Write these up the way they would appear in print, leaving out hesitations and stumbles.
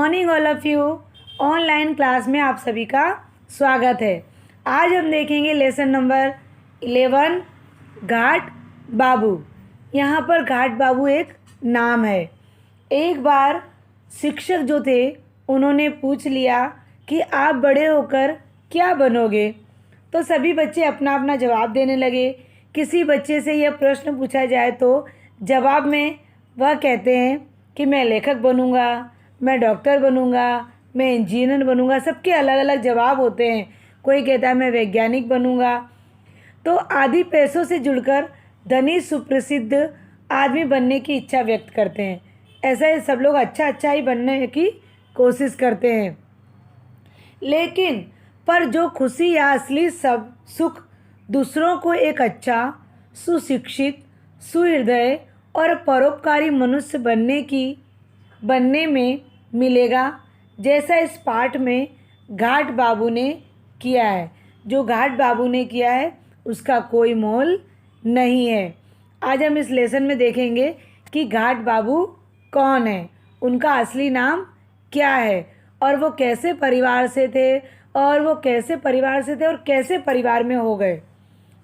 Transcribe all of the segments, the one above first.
Morning all of you. Online class में आप सभी का स्वागत है। आज हम देखेंगे लेसन नंबर 11 घाट बाबू। यहाँ पर घाट बाबू एक नाम है। एक बार शिक्षक जो थे उन्होंने पूछ लिया कि आप बड़े होकर क्या बनोगे। तो सभी बच्चे अपना अपना जवाब देने लगे। किसी बच्चे से यह प्रश्न पूछा जाए तो जवाब में वह कहते हैं कि मैं लेखक बनूंगा, मैं डॉक्टर बनूंगा, मैं इंजीनियर बनूंगा। सबके अलग अलग जवाब होते हैं। कोई कहता है मैं वैज्ञानिक बनूंगा। तो आदि पैसों से जुड़कर धनी सुप्रसिद्ध आदमी बनने की इच्छा व्यक्त करते हैं। ऐसा ही सब लोग अच्छा ही बनने की कोशिश करते हैं। लेकिन पर जो खुशी या असली सब सुख दूसरों को एक अच्छा, सुशिक्षित, सुहृदय और परोपकारी मनुष्य बनने में मिलेगा, जैसा इस पाठ में घाट बाबू ने किया है। जो घाट बाबू ने किया है उसका कोई मोल नहीं है। आज हम इस लेसन में देखेंगे कि घाट बाबू कौन है, उनका असली नाम क्या है और वो कैसे परिवार से थे और कैसे परिवार में हो गए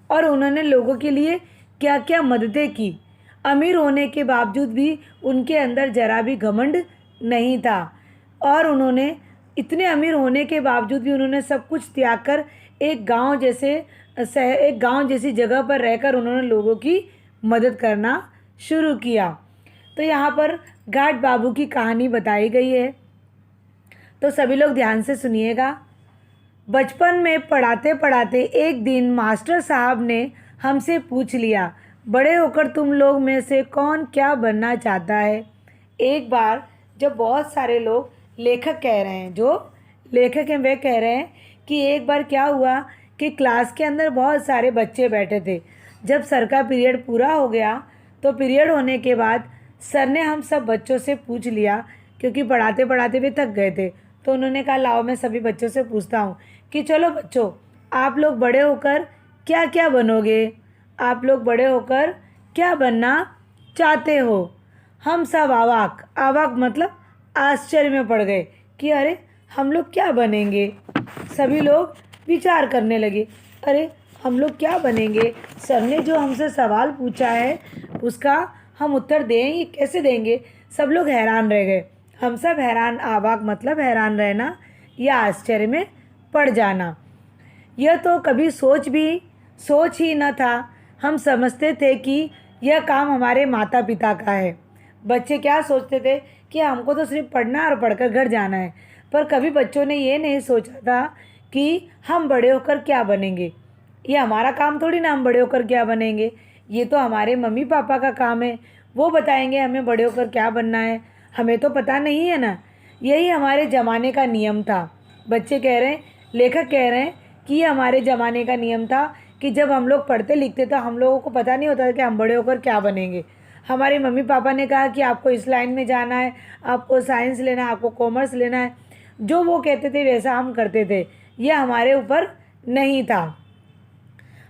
और उन्होंने लोगों के लिए क्या क्या मददें की। अमीर होने के बावजूद भी उनके अंदर जरा भी घमंड नहीं था और उन्होंने इतने अमीर होने के बावजूद भी उन्होंने सब कुछ त्याग कर एक गांव जैसी जगह पर रहकर उन्होंने लोगों की मदद करना शुरू किया। तो यहाँ पर घाट बाबू की कहानी बताई गई है, तो सभी लोग ध्यान से सुनिएगा। बचपन में पढ़ाते पढ़ाते एक दिन मास्टर साहब ने हमसे पूछ लिया, बड़े होकर तुम लोग में से कौन क्या बनना चाहता है। एक बार जब बहुत सारे लोग लेखक कह रहे हैं, जो लेखक हैं वे कह रहे हैं कि एक बार क्या हुआ कि क्लास के अंदर बहुत सारे बच्चे बैठे थे। जब सर का पीरियड पूरा हो गया तो पीरियड होने के बाद सर ने हम सब बच्चों से पूछ लिया, क्योंकि पढ़ाते पढ़ाते भी थक गए थे। तो उन्होंने कहा लाओ मैं सभी बच्चों से पूछता हूँ कि चलो बच्चों, आप लोग बड़े होकर क्या क्या बनोगे, आप लोग बड़े होकर क्या बनना चाहते हो। हम सब आवाक मतलब आश्चर्य में पड़ गए कि अरे हम लोग क्या बनेंगे। सभी लोग विचार करने लगे, अरे हम लोग क्या बनेंगे, सर ने जो हमसे सवाल पूछा है उसका हम उत्तर दें, ये कैसे देंगे। सब लोग हैरान रह गए। हम सब हैरान, आवाक मतलब हैरान रहना या आश्चर्य में पड़ जाना। यह तो कभी सोच ही न था। हम समझते थे कि यह काम हमारे माता पिता का है। बच्चे क्या सोचते थे कि हमको तो सिर्फ पढ़ना और पढ़कर घर जाना है, पर कभी बच्चों ने ये नहीं सोचा था कि हम बड़े होकर क्या बनेंगे। ये हमारा काम थोड़ी ना हम बड़े होकर क्या बनेंगे, ये तो हमारे मम्मी पापा का काम है। वो बताएंगे हमें बड़े होकर क्या बनना है, हमें तो पता नहीं है ना। यही हमारे ज़माने का नियम था। बच्चे कह रहे हैं, लेखक कह रहे हैं कि ये हमारे ज़माने का नियम था कि जब हम लोग पढ़ते लिखते तो हम लोगों को पता नहीं होता था कि हम बड़े होकर क्या बनेंगे। हमारे मम्मी पापा ने कहा कि आपको इस लाइन में जाना है, आपको साइंस लेना है, आपको कॉमर्स लेना है। जो वो कहते थे वैसा हम करते थे, यह हमारे ऊपर नहीं था।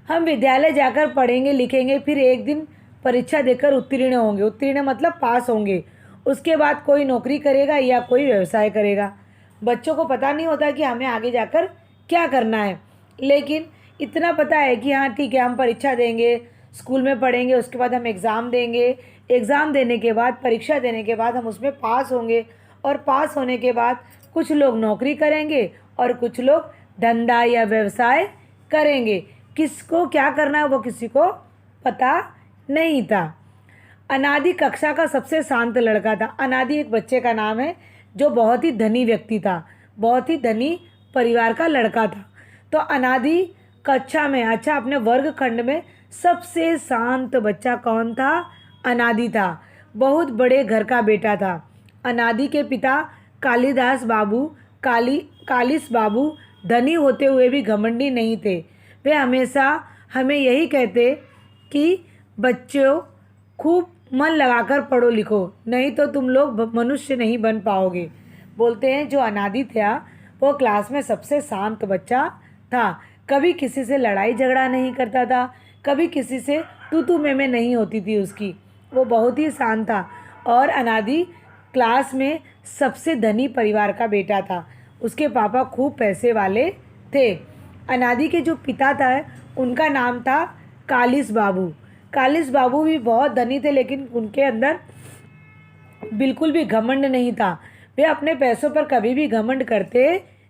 हम विद्यालय जाकर पढ़ेंगे लिखेंगे, फिर एक दिन परीक्षा देकर उत्तीर्ण होंगे। उत्तीर्ण मतलब पास होंगे। उसके बाद कोई नौकरी करेगा या कोई व्यवसाय करेगा। बच्चों को पता नहीं होता कि हमें आगे जाकर क्या करना है, लेकिन इतना पता है कि हाँ ठीक है, हम परीक्षा देंगे, स्कूल में पढ़ेंगे, उसके बाद हम एग्ज़ाम देंगे, एग्ज़ाम देने के बाद, परीक्षा देने के बाद हम उसमें पास होंगे और पास होने के बाद कुछ लोग नौकरी करेंगे और कुछ लोग धंधा या व्यवसाय करेंगे। किसको क्या करना है वो किसी को पता नहीं था। अनादि कक्षा का सबसे शांत लड़का था। अनादि एक बच्चे का नाम है जो बहुत ही धनी व्यक्ति था, बहुत ही धनी परिवार का लड़का था। तो अनादि कक्षा में, अच्छा अपने वर्ग खंड में सबसे शांत बच्चा कौन था? अनादि था। बहुत बड़े घर का बेटा था। अनादि के पिता कालिस बाबू धनी होते हुए भी घमंडी नहीं थे। वे हमेशा हमें यही कहते कि बच्चों खूब मन लगाकर पढ़ो लिखो, नहीं तो तुम लोग मनुष्य नहीं बन पाओगे। बोलते हैं जो अनादि था वो क्लास में सबसे शांत बच्चा था। कभी किसी से लड़ाई झगड़ा नहीं करता था, कभी किसी से तू में नहीं होती थी उसकी। वो बहुत ही शांत था और अनादि क्लास में सबसे धनी परिवार का बेटा था। उसके पापा खूब पैसे वाले थे। अनादि के जो पिता था उनका नाम था कालिस बाबू। कालिस बाबू भी बहुत धनी थे, लेकिन उनके अंदर बिल्कुल भी घमंड नहीं था। वे अपने पैसों पर कभी भी घमंड करते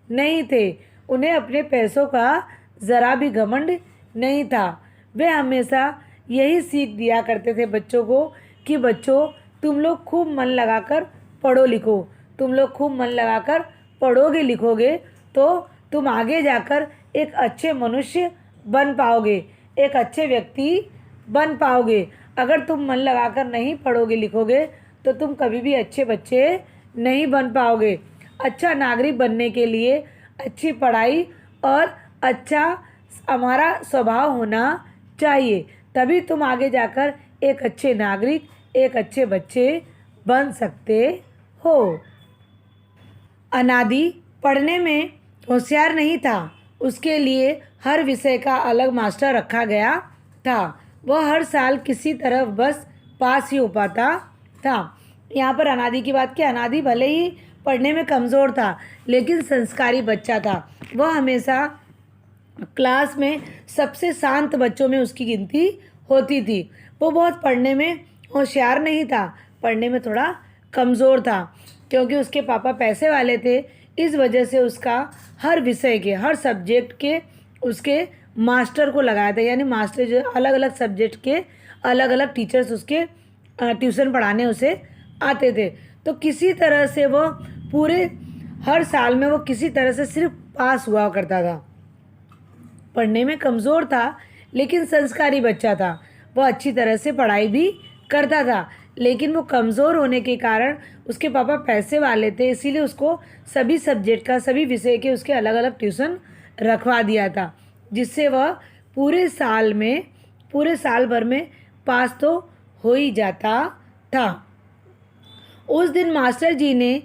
नहीं थे। उन्हें अपने पैसों का ज़रा भी घमंड नहीं था। वे हमेशा यही सीख दिया करते थे बच्चों को कि बच्चों, तुम लोग खूब मन लगाकर पढ़ो लिखो। तुम लोग खूब मन लगाकर पढ़ोगे लिखोगे तो तुम आगे जाकर एक अच्छे मनुष्य बन पाओगे, एक अच्छे व्यक्ति बन पाओगे। अगर तुम मन लगाकर नहीं पढ़ोगे लिखोगे तो तुम कभी भी अच्छे बच्चे नहीं बन पाओगे। अच्छा नागरिक बनने के लिए अच्छी पढ़ाई और अच्छा हमारा स्वभाव होना चाहिए, तभी तुम आगे जाकर एक अच्छे नागरिक, एक अच्छे बच्चे बन सकते हो। अनादि पढ़ने में होशियार नहीं था। उसके लिए हर विषय का अलग मास्टर रखा गया था। वह हर साल किसी तरह बस पास ही हो पाता था। यहाँ पर अनादि की बात की। अनादि भले ही पढ़ने में कमज़ोर था, लेकिन संस्कारी बच्चा था। वह हमेशा क्लास में सबसे शांत बच्चों में उसकी गिनती होती थी। वो बहुत पढ़ने में होशियार नहीं था, पढ़ने में थोड़ा कमज़ोर था। क्योंकि उसके पापा पैसे वाले थे, इस वजह से उसका हर विषय के, हर सब्जेक्ट के उसके मास्टर को लगाया था। यानी मास्टर जो अलग अलग सब्जेक्ट के अलग अलग टीचर्स उसके ट्यूशन पढ़ाने उसे आते थे। तो किसी तरह से वो पूरे हर साल में वो किसी तरह से सिर्फ पास हुआ करता था। पढ़ने में कमज़ोर था, लेकिन संस्कारी बच्चा था। वह अच्छी तरह से पढ़ाई भी करता था, लेकिन वो कमज़ोर होने के कारण उसके पापा पैसे वाले थे, इसीलिए उसको सभी सब्जेक्ट का, सभी विषय के उसके अलग अलग ट्यूशन रखवा दिया था, जिससे वह पूरे साल भर में पास तो हो ही जाता था। उस दिन मास्टर जी ने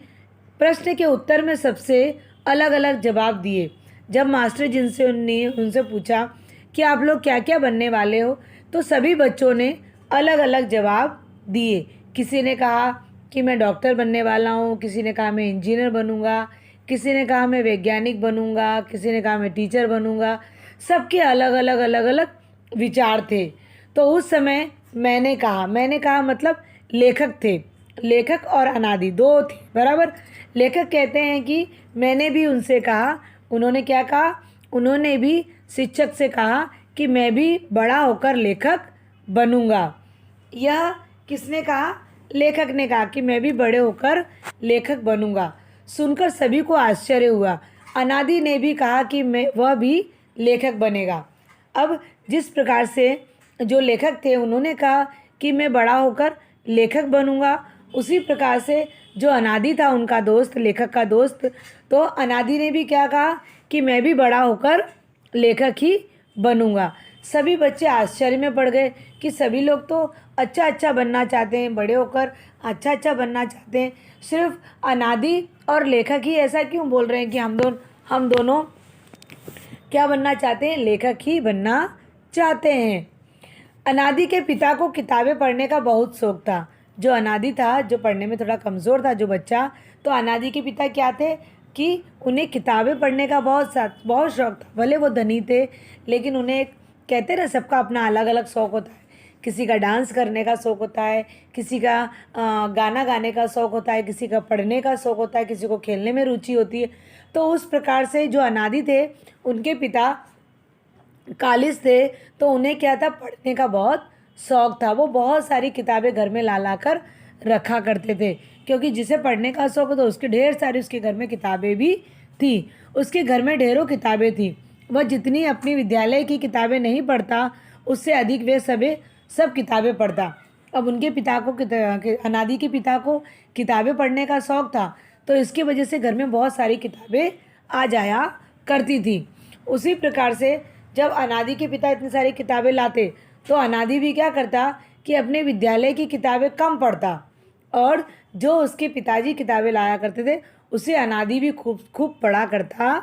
प्रश्न के उत्तर में सबसे अलग अलग जवाब दिए। जब मास्टर जी ने उनसे पूछा कि आप लोग क्या क्या बनने वाले हो, तो सभी बच्चों ने अलग अलग जवाब दिए। किसी ने कहा कि मैं डॉक्टर बनने वाला हूँ, किसी ने कहा मैं इंजीनियर बनूँगा, किसी ने कहा मैं वैज्ञानिक बनूँगा, किसी ने कहा मैं टीचर बनूँगा। सबके अलग अलग विचार थे। तो उस समय मैंने कहा मतलब लेखक थे। लेखक और अनादि दो थे बराबर। लेखक कहते हैं कि मैंने भी उनसे कहा, उन्होंने क्या कहा, उन्होंने भी शिक्षक से कहा कि मैं भी बड़ा होकर लेखक बनूंगा। यह किसने कहा? लेखक ने कहा कि मैं भी बड़े होकर लेखक बनूंगा। सुनकर सभी को आश्चर्य हुआ। अनादि ने भी कहा कि वह भी लेखक बनेगा। अब जिस प्रकार से जो लेखक थे उन्होंने कहा कि मैं बड़ा होकर लेखक बनूंगा, उसी प्रकार से जो अनादि था उनका दोस्त, लेखक का दोस्त, तो अनादि ने भी क्या कहा कि मैं भी बड़ा होकर लेखक ही बनूंगा। सभी बच्चे आश्चर्य में पड़ गए कि सभी लोग तो अच्छा बनना चाहते हैं, बड़े होकर अच्छा बनना चाहते हैं, सिर्फ अनादि और लेखक ही ऐसा क्यों बोल रहे हैं कि हम दोनों क्या बनना चाहते हैं? लेखक ही बनना चाहते हैं। अनादि के पिता को किताबें पढ़ने का बहुत शौक था। जो अनादि था, जो पढ़ने में थोड़ा कमज़ोर था जो बच्चा, तो अनादि के पिता क्या थे कि उन्हें किताबें पढ़ने का बहुत शौक था। भले वो धनी थे, लेकिन उन्हें कहते ना सबका अपना अलग अलग शौक होता है। किसी का डांस करने का शौक होता है, किसी का गाना गाने का शौक होता है, किसी का पढ़ने का शौक होता है, किसी को खेलने में रुचि होती है। तो उस प्रकार से जो अनादि थे उनके पिता कालिस थे, तो उन्हें क्या था, पढ़ने का बहुत शौक था। वो बहुत सारी किताबें घर में ला कर रखा करते थे, क्योंकि जिसे पढ़ने का शौक हो तो उसके ढेर सारी उसके घर में किताबें भी थी। उसके घर में ढेरों किताबें थी। वह जितनी अपनी विद्यालय की किताबें नहीं पढ़ता, उससे अधिक वे सब किताबें पढ़ता। अब उनके पिता को अनादि के पिता को किताबें पढ़ने का शौक था, तो इसकी वजह से घर में बहुत सारी किताबें आ जाया करती थी। उसी प्रकार से जब अनादि के पिता इतनी सारी किताबें लाते, तो अनादि भी क्या करता कि अपने विद्यालय की किताबें कम पढ़ता, और जो उसके पिताजी किताबें लाया करते थे उसे अनादि भी खूब पढ़ा करता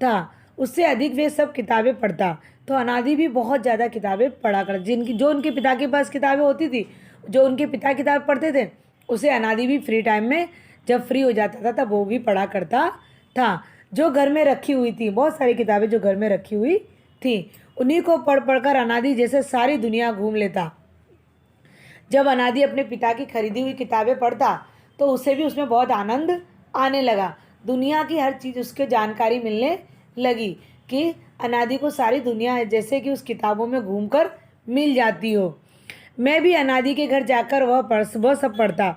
था। उससे अधिक वे सब किताबें पढ़ता। तो अनादि भी बहुत ज़्यादा किताबें पढ़ा कर, जो उनके पिता के पास किताबें होती थी, जो उनके पिता किताब पढ़ते थे, उसे अनादि भी फ्री टाइम में जब फ्री हो जाता था तब वो भी पढ़ा करता था। जो घर में रखी हुई थी, बहुत सारी किताबें जो घर में रखी हुई थी, उन्हीं को पढ़ पढ़ कर अनादि जैसे सारी दुनिया घूम लेता। जब अनादि अपने पिता की खरीदी हुई किताबें पढ़ता तो उसे भी उसमें बहुत आनंद आने लगा। दुनिया की हर चीज़ उसके जानकारी मिलने लगी कि अनादि को सारी दुनिया जैसे कि उस किताबों में घूमकर मिल जाती हो। मैं भी अनादि के घर जाकर वह सब पढ़ता।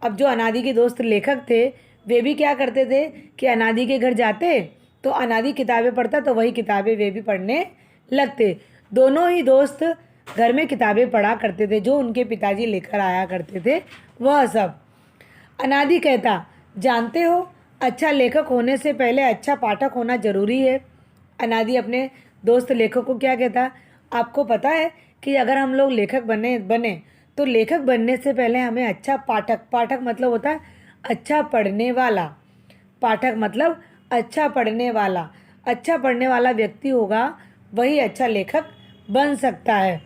अब जो अनादि के दोस्त लेखक थे वे भी क्या करते थे कि अनादि के घर जाते तो अनादि किताबें पढ़ता तो वही किताबें वे भी पढ़ने लगते। दोनों ही दोस्त घर में किताबें पढ़ा करते थे जो उनके पिताजी लेकर आया करते थे वह सब। अनादि कहता, जानते हो अच्छा लेखक होने से पहले अच्छा पाठक होना जरूरी है। अनादि अपने दोस्त लेखक को क्या कहता, आपको पता है कि अगर हम लोग लेखक बने तो लेखक बनने से पहले हमें अच्छा पाठक मतलब होता है अच्छा पढ़ने वाला। पाठक मतलब अच्छा पढ़ने वाला व्यक्ति होगा वही अच्छा लेखक बन सकता है।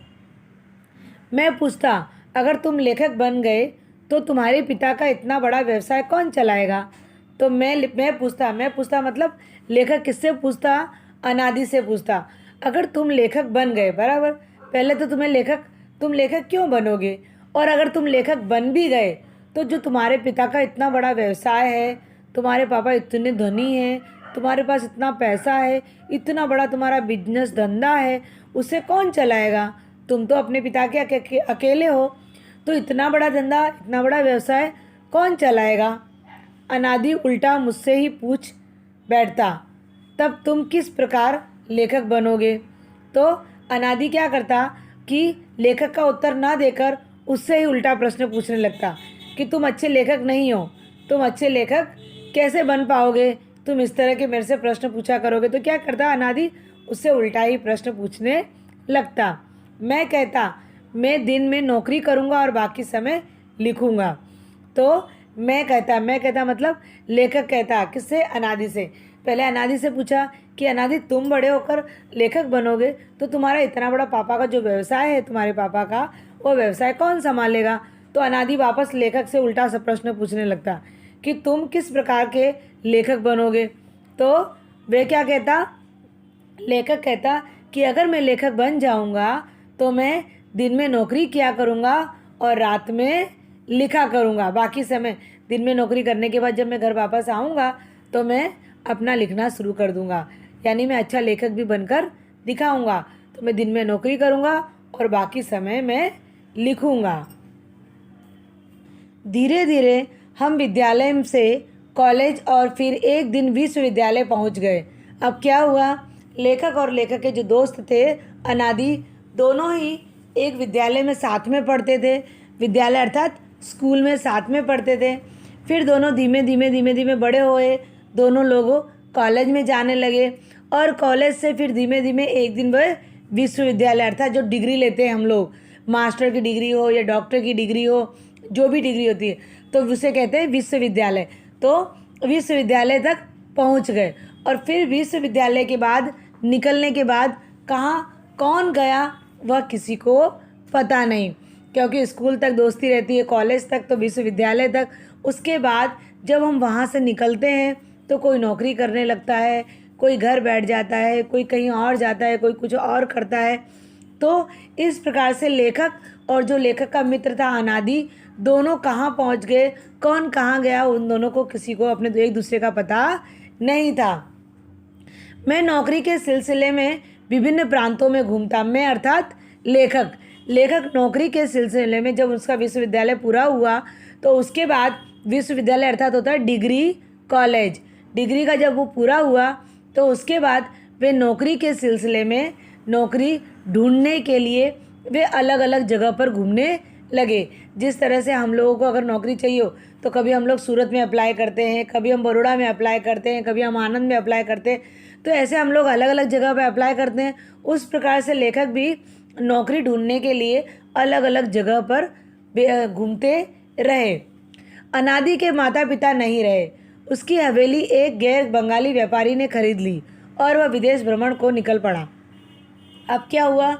मैं पूछता, अगर तुम लेखक बन गए तो तुम्हारे पिता का इतना बड़ा व्यवसाय कौन चलाएगा। तो मैं पूछता मतलब लेखक किससे पूछता, अनादि से पूछता। अगर तुम लेखक बन गए बराबर, पहले तो तुम लेखक क्यों बनोगे, और अगर तुम लेखक बन भी गए तो जो तुम्हारे पिता का इतना बड़ा व्यवसाय है, तुम्हारे पापा इतने धनी हैं, तुम्हारे पास इतना पैसा है, इतना बड़ा तुम्हारा बिजनेस धंधा है, उसे कौन चलाएगा। तुम तो अपने पिता के अकेले हो, तो इतना बड़ा धंधा इतना बड़ा व्यवसाय कौन चलाएगा। अनादि उल्टा मुझसे ही पूछ बैठता, तब तुम किस प्रकार लेखक बनोगे। तो अनादि क्या करता कि लेखक का उत्तर ना देकर उससे ही उल्टा प्रश्न पूछने लगता कि तुम अच्छे लेखक नहीं हो, तुम अच्छे लेखक कैसे बन पाओगे, तुम इस तरह के मेरे से प्रश्न पूछा करोगे। तो क्या करता अनादि, उससे उल्टा ही प्रश्न पूछने लगता। मैं कहता, मैं दिन में नौकरी करूँगा और बाकी समय लिखूँगा। तो मैं कहता मतलब लेखक कहता किससे, अनादि से। पहले अनादि से पूछा कि अनादि तुम बड़े होकर लेखक बनोगे तो तुम्हारा इतना बड़ा पापा का जो व्यवसाय है तुम्हारे पापा का, वो व्यवसाय कौन संभालेगा। तो अनादि वापस लेखक से उल्टा सा प्रश्न पूछने लगता कि तुम किस प्रकार के लेखक बनोगे। तो वे क्या कहता, लेखक कहता कि अगर मैं लेखक बन जाऊंगा तो मैं दिन में नौकरी किया करूंगा और रात में लिखा करूंगा। बाकी समय दिन में नौकरी करने के बाद जब मैं घर वापस आऊंगा तो मैं अपना लिखना शुरू कर दूंगा, यानी मैं अच्छा लेखक भी बनकर दिखाऊंगा। तो मैं दिन में नौकरी करूंगा और बाकी समय मैं लिखूंगा। धीरे धीरे हम विद्यालय से कॉलेज और फिर एक दिन विश्वविद्यालय पहुंच गए। अब क्या हुआ, लेखक और लेखक के जो दोस्त थे अनादि, दोनों ही एक विद्यालय में साथ में पढ़ते थे। विद्यालय अर्थात स्कूल में साथ में पढ़ते थे। फिर दोनों धीमे धीमे बड़े हुए, दोनों लोगों कॉलेज में जाने लगे और कॉलेज से फिर धीमे धीमे एक दिन वह विश्वविद्यालय अर्थात जो डिग्री लेते हैं हम लोग, मास्टर की डिग्री हो या डॉक्टर की डिग्री हो, जो भी डिग्री होती है तो उसे कहते हैं विश्वविद्यालय। तो विश्वविद्यालय तक पहुंच गए और फिर विश्वविद्यालय के बाद निकलने के बाद कहाँ कौन गया वह किसी को पता नहीं, क्योंकि स्कूल तक दोस्ती रहती है, कॉलेज तक, तो विश्वविद्यालय तक। उसके बाद जब हम वहाँ से निकलते हैं तो कोई नौकरी करने लगता है, कोई घर बैठ जाता है, कोई कहीं और जाता है, कोई कुछ और करता है। तो इस प्रकार से लेखक और जो लेखक का मित्र था अनादि, दोनों कहाँ पहुँच गए, कौन कहाँ गया, उन दोनों को किसी को अपने एक दूसरे का पता नहीं था। मैं नौकरी के सिलसिले में विभिन्न प्रांतों में घूमता। मैं अर्थात लेखक नौकरी के सिलसिले में जब उसका विश्वविद्यालय पूरा हुआ तो उसके बाद विश्वविद्यालय अर्थात होता है डिग्री कॉलेज, डिग्री का जब वो पूरा हुआ तो उसके बाद वे नौकरी के सिलसिले में नौकरी ढूंढने के लिए वे अलग अलग जगह पर घूमने लगे। जिस तरह से हम लोगों को अगर नौकरी चाहिए हो तो कभी हम लोग सूरत में अप्लाई करते हैं, कभी हम बड़ौदा में अप्लाई करते हैं, कभी हम आनंद में अप्लाई करते हैं, तो ऐसे हम लोग अलग अलग जगह पर अप्लाई करते हैं। उस प्रकार से लेखक भी नौकरी ढूंढने के लिए अलग अलग जगह पर घूमते रहे। अनादि के माता पिता नहीं रहे, उसकी हवेली एक गैर बंगाली व्यापारी ने खरीद ली और वह विदेश भ्रमण को निकल पड़ा। अब क्या हुआ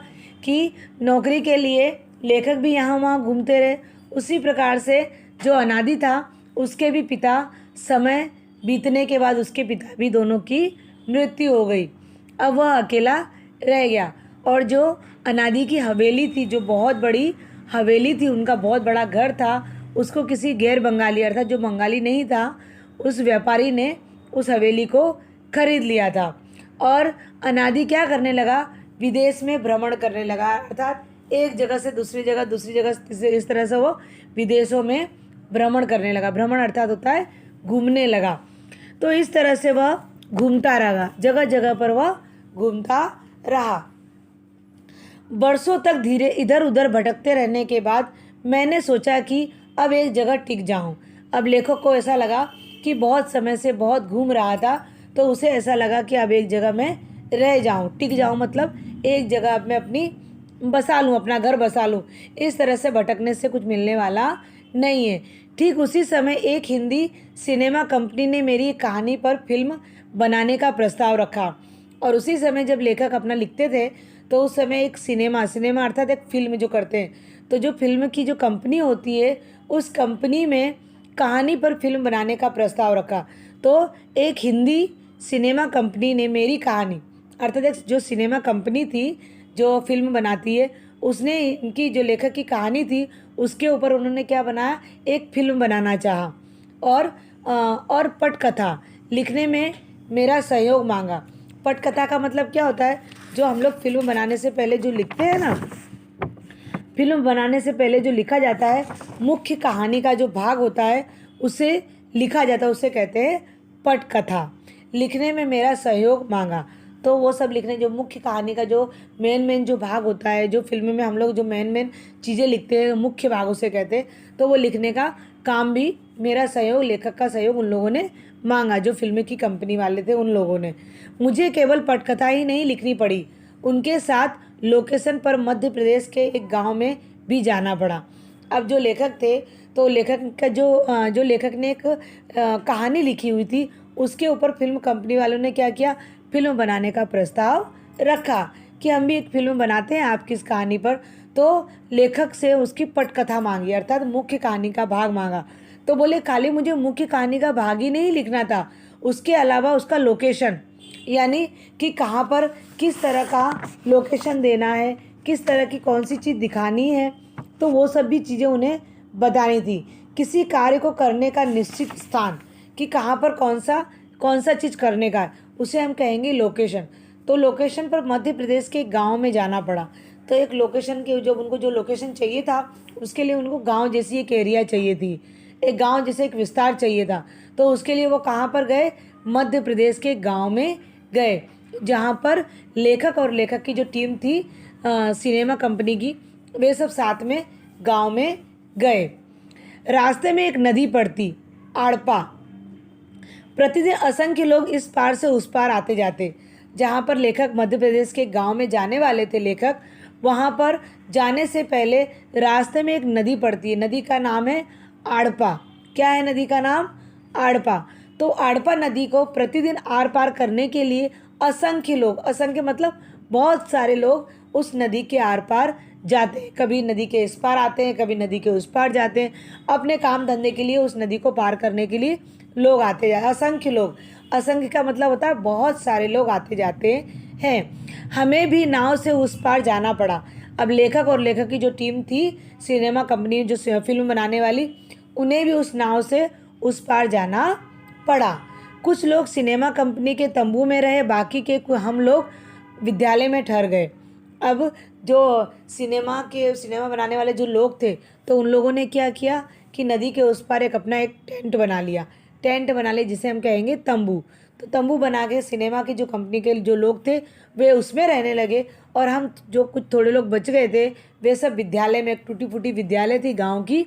कि नौकरी के लिए लेखक भी यहाँ वहाँ घूमते रहे। उसी प्रकार से जो अनादि था उसके भी पिता, समय बीतने के बाद उसके पिता भी दोनों की मृत्यु हो गई। अब वह अकेला रह गया और जो अनादि की हवेली थी, जो बहुत बड़ी हवेली थी, उनका बहुत बड़ा घर था, उसको किसी गैर बंगाली अर्थात जो बंगाली नहीं था उस व्यापारी ने उस हवेली को खरीद लिया था। और अनादि क्या करने लगा, विदेश में भ्रमण करने लगा, अर्थात एक जगह से दूसरी जगह इस तरह से वो विदेशों में भ्रमण करने लगा। भ्रमण अर्थात होता है घूमने लगा। तो इस तरह से वह घूमता रहा, जगह जगह पर वह घूमता रहा। बरसों तक धीरे इधर उधर भटकते रहने के बाद मैंने सोचा कि अब एक जगह टिक जाऊं। अब लेखक को ऐसा लगा कि बहुत समय से बहुत घूम रहा था, तो उसे ऐसा लगा कि अब एक जगह मैं रह जाऊं, टिक जाऊं, मतलब एक जगह मैं अपनी बसा लूं, अपना घर बसा लूं। इस तरह से भटकने से कुछ मिलने वाला नहीं है। ठीक उसी समय एक हिंदी सिनेमा कंपनी ने मेरी कहानी पर फिल्म बनाने का प्रस्ताव रखा। और उसी समय जब लेखक अपना लिखते थे तो उस समय एक सिनेमा अर्थात एक फिल्म जो करते हैं, तो जो फिल्म की जो कंपनी होती है उस कंपनी में कहानी पर फिल्म बनाने का प्रस्ताव रखा। तो एक हिंदी सिनेमा कंपनी ने मेरी कहानी अर्थात एक जो सिनेमा कंपनी थी जो फिल्म बनाती है, उसने इनकी जो लेखक की कहानी थी उसके ऊपर उन्होंने क्या बनाया, एक फिल्म बनाना चाहा और पटकथा लिखने में मेरा सहयोग मांगा। पटकथा का मतलब क्या होता है, जो हम लोग फिल्म बनाने से पहले जो लिखते हैं ना, फिल्म बनाने से पहले जो लिखा जाता है, मुख्य कहानी का जो भाग होता है उसे लिखा जाता है, उसे कहते हैं पटकथा। लिखने में मेरा सहयोग मांगा, तो वो सब लिखने, जो मुख्य कहानी का जो मेन जो भाग होता है, जो फिल्म में हम लोग जो मेन चीज़ें लिखते हैं मुख्य भाग उसे कहते हैं, तो वो लिखने का काम भी मेरा सहयोग, लेखक का सहयोग उन लोगों ने मांगा, जो फिल्म की कंपनी वाले थे उन लोगों ने। मुझे केवल पटकथा ही नहीं लिखनी पड़ी, उनके साथ लोकेशन पर मध्य प्रदेश के एक गांव में भी जाना पड़ा। अब जो लेखक थे, तो लेखक का जो लेखक ने एक कहानी लिखी हुई थी, उसके ऊपर फिल्म कंपनी वालों ने क्या किया, फिल्म बनाने का प्रस्ताव रखा कि हम भी एक फिल्म बनाते हैं आपकी इस कहानी पर। तो लेखक से उसकी पटकथा मांगी, अर्थात मुख्य कहानी का भाग मांगा। तो बोले खाली मुझे मुख्य कहानी का भाग ही नहीं लिखना था, उसके अलावा उसका लोकेशन, यानी कि कहाँ पर किस तरह का लोकेशन देना है, किस तरह की कौन सी चीज़ दिखानी है, तो वो सब भी चीज़ें उन्हें बतानी थी। किसी कार्य को करने का निश्चित स्थान, कि कहाँ पर कौन सा चीज़ करने का है, उसे हम कहेंगे लोकेशन। तो लोकेशन पर मध्य प्रदेश के गांव में जाना पड़ा। तो एक लोकेशन के जब उनको जो लोकेशन चाहिए था, उसके लिए उनको गांव जैसी एक एरिया चाहिए थी, एक गांव जैसे एक विस्तार चाहिए था। तो उसके लिए वो कहाँ पर गए, मध्य प्रदेश के गांव में गए, जहाँ पर लेखक और लेखक की जो टीम थी सिनेमा कंपनी की, वे सब साथ में गांव में गए। रास्ते में एक नदी पड़ती, आड़पा। प्रतिदिन असंख्य लोग इस पार से उस पार आते जाते। जहाँ पर लेखक मध्य प्रदेश के गांव में जाने वाले थे लेखक, वहाँ पर जाने से पहले रास्ते में एक नदी पड़ती है, नदी का नाम है आड़पा। क्या है नदी का नाम? आड़पा। तो आड़पा नदी को प्रतिदिन आर पार करने के लिए असंख्य लोग, असंख्य मतलब बहुत सारे लोग उस नदी के आर पार जाते हैं। कभी नदी के इस पार आते हैं, कभी नदी के उस पार जाते हैं, अपने काम धंधे के लिए उस नदी को पार करने के लिए लोग आते जाते, असंख्य लोग। असंख्य का मतलब होता है बहुत सारे लोग आते जाते हैं। हमें भी नाव से उस पार जाना पड़ा। अब लेखक और लेखक की जो टीम थी सिनेमा कंपनी जो फिल्म बनाने वाली, उन्हें भी उस नाव से उस पार जाना पड़ा। कुछ लोग सिनेमा कंपनी के तंबू में रहे, बाकी के हम लोग विद्यालय में ठहर गए। अब जो सिनेमा बनाने वाले जो लोग थे, तो उन लोगों ने क्या किया कि नदी के उस पार अपना एक टेंट बना लिया, जिसे हम कहेंगे तंबू। तो तंबू बना के सिनेमा की जो कंपनी के जो लोग थे वे उसमें रहने लगे, और हम जो कुछ थोड़े लोग बच गए थे वे सब विद्यालय में, एक टूटी फूटी विद्यालय थी गांव की,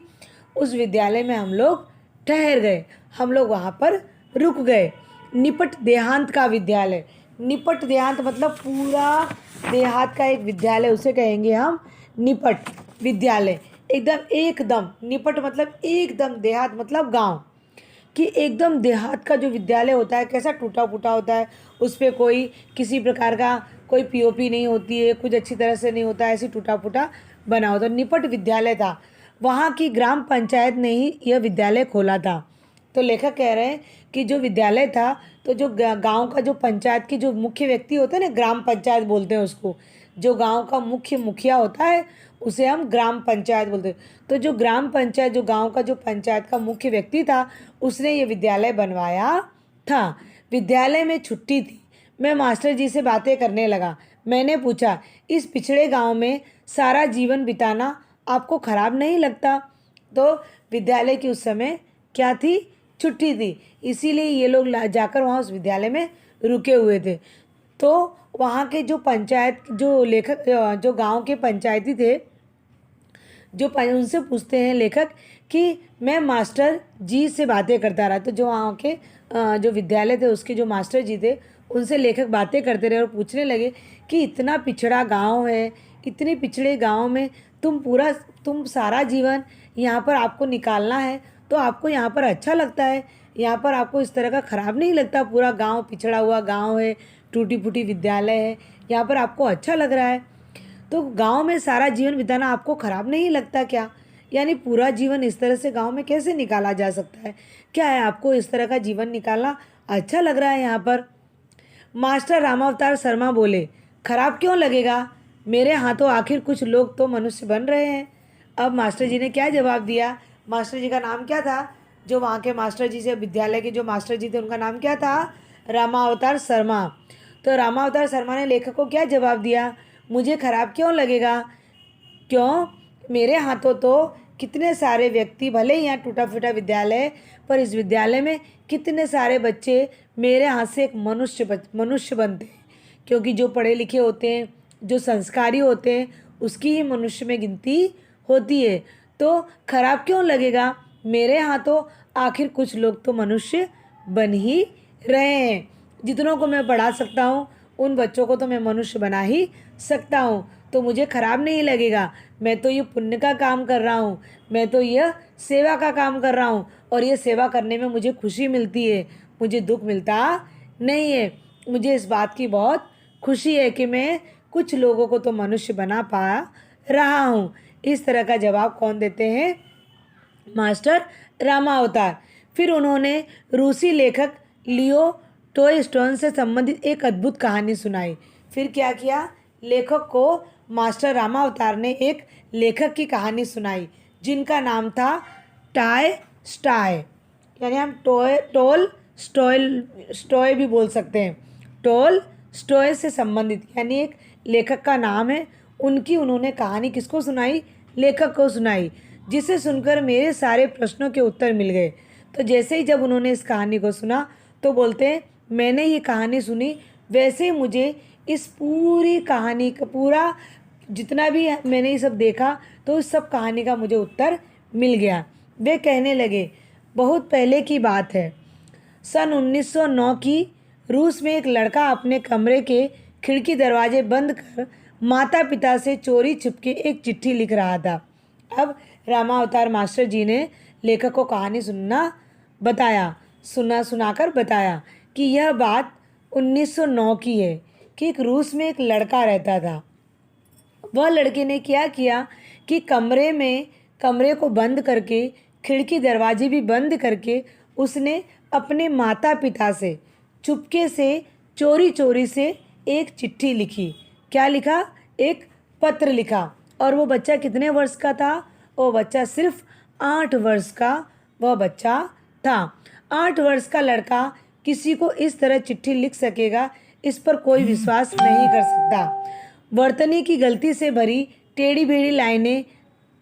उस विद्यालय में हम लोग ठहर गए। हम लोग वहाँ पर रुक गए। निपट देहांत का विद्यालय, निपट देहांत मतलब पूरा देहात का एक विद्यालय, उसे कहेंगे हम निपट विद्यालय। एकदम निपट मतलब एकदम, देहात मतलब गांव, कि एकदम देहात का जो विद्यालय होता है कैसा टूटा फूटा होता है, उस पर कोई किसी प्रकार का कोई पीओपी नहीं होती है, कुछ अच्छी तरह से नहीं होता है, ऐसी टूटा फूटा बना होता। निपट विद्यालय था, वहाँ की ग्राम पंचायत ने ही यह विद्यालय खोला था। तो लेखक कह रहे हैं कि जो विद्यालय था, तो जो गांव का जो पंचायत की जो मुख्य व्यक्ति होता है ना, ग्राम पंचायत बोलते हैं उसको, जो गांव का मुख्य मुखिया होता है उसे हम ग्राम पंचायत बोलते हैं। तो जो ग्राम पंचायत, जो गांव का जो पंचायत का मुख्य व्यक्ति था, उसने ये विद्यालय बनवाया था। विद्यालय में छुट्टी थी, मैं मास्टर जी से बातें करने लगा। मैंने पूछा, इस पिछड़े गांव में सारा जीवन बिताना आपको खराब नहीं लगता? तो विद्यालय की उस समय क्या थी, छुट्टी थी, इसीलिए ये लोग जाकर वहाँ उस विद्यालय में रुके हुए थे। तो वहाँ के जो पंचायत, जो लेखक, जो गांव के पंचायती थे, उनसे पूछते हैं लेखक कि मैं मास्टर जी से बातें करता रहा। तो जो वहाँ के जो विद्यालय थे उसके जो मास्टर जी थे, उनसे लेखक बातें करते रहे और पूछने लगे कि इतना पिछड़ा गांव है, इतने पिछड़े गांव में तुम सारा जीवन यहाँ पर आपको निकालना है, तो आपको यहाँ पर अच्छा लगता है? यहाँ पर आपको इस तरह का ख़राब नहीं लगता? पूरा गांव पिछड़ा हुआ गांव है, टूटी फूटी विद्यालय है, यहाँ पर आपको अच्छा लग रहा है? तो गांव में सारा जीवन बिताना आपको ख़राब नहीं लगता क्या? यानी पूरा जीवन इस तरह से गांव में कैसे निकाला जा सकता है? क्या है, आपको इस तरह का जीवन निकालना अच्छा लग रहा है यहाँ पर? मास्टर रामावतार शर्मा बोले, खराब क्यों लगेगा? मेरे हाथों आखिर कुछ लोग तो मनुष्य बन रहे हैं। अब मास्टर जी ने क्या जवाब दिया? मास्टर जी का नाम क्या था? जो वहाँ के मास्टर जी से, विद्यालय के जो मास्टर जी थे, उनका नाम क्या था? रामावतार शर्मा। तो रामावतार शर्मा ने लेखक को क्या जवाब दिया? मुझे खराब क्यों लगेगा? क्यों? मेरे हाथों तो कितने सारे व्यक्ति, भले ही यहाँ टूटा फूटा विद्यालय, पर इस विद्यालय में कितने सारे बच्चे मेरे हाथ से एक मनुष्य बनते हैं। क्योंकि जो पढ़े लिखे होते हैं, जो संस्कारी होते हैं, उसकी ही मनुष्य में गिनती होती है। तो खराब क्यों लगेगा? मेरे हाथों आखिर कुछ लोग तो मनुष्य बन ही रहे हैं। जितनों को मैं पढ़ा सकता हूँ, उन बच्चों को तो मैं मनुष्य बना ही सकता हूँ, तो मुझे खराब नहीं लगेगा। मैं तो ये पुण्य का काम कर रहा हूँ, मैं तो यह सेवा का काम कर रहा हूँ, और ये सेवा करने में मुझे खुशी मिलती है, मुझे दुख मिलता नहीं है। मुझे इस बात की बहुत खुशी है कि मैं कुछ लोगों को तो मनुष्य बना पा रहा हूँ। इस तरह का जवाब कौन देते हैं? मास्टर रामावतार। फिर उन्होंने रूसी लेखक लियो टॉलस्टॉय से संबंधित एक अद्भुत कहानी सुनाई। फिर क्या किया? लेखक को मास्टर रामावतार ने एक लेखक की कहानी सुनाई, जिनका नाम था टाय स्टाय, यानी हम टोल स्टॉय भी बोल सकते हैं। टोल स्टॉय से संबंधित, यानी एक लेखक का नाम है। उन्होंने कहानी किसको सुनाई? लेखक को सुनाई, जिसे सुनकर मेरे सारे प्रश्नों के उत्तर मिल गए। तो जैसे ही जब उन्होंने इस कहानी को सुना, तो बोलते हैं, मैंने ये कहानी सुनी, वैसे ही मुझे इस पूरी कहानी का पूरा जितना भी मैंने ये सब देखा, तो इस सब कहानी का मुझे उत्तर मिल गया। वे कहने लगे, बहुत पहले की बात है, सन 1909 की, रूस में एक लड़का अपने कमरे के खिड़की दरवाजे बंद कर माता पिता से चोरी छिपके एक चिट्ठी लिख रहा था। अब रामावतार मास्टर जी ने लेखक को कहानी सुनाकर बताया कि यह बात 1909 की है, कि एक रूस में एक लड़का रहता था। वह लड़के ने क्या किया कि कमरे को बंद करके, खिड़की दरवाजे भी बंद करके, उसने अपने माता पिता से चुपके से चोरी चोरी से एक चिट्ठी लिखी। क्या लिखा? एक पत्र लिखा। और वो बच्चा कितने वर्ष का था? वो बच्चा सिर्फ 8 वर्ष का वह बच्चा था। 8 वर्ष का लड़का किसी को इस तरह चिट्ठी लिख सकेगा, इस पर कोई विश्वास नहीं कर सकता। वर्तनी की गलती से भरी टेढ़ी बेढ़ी लाइनें,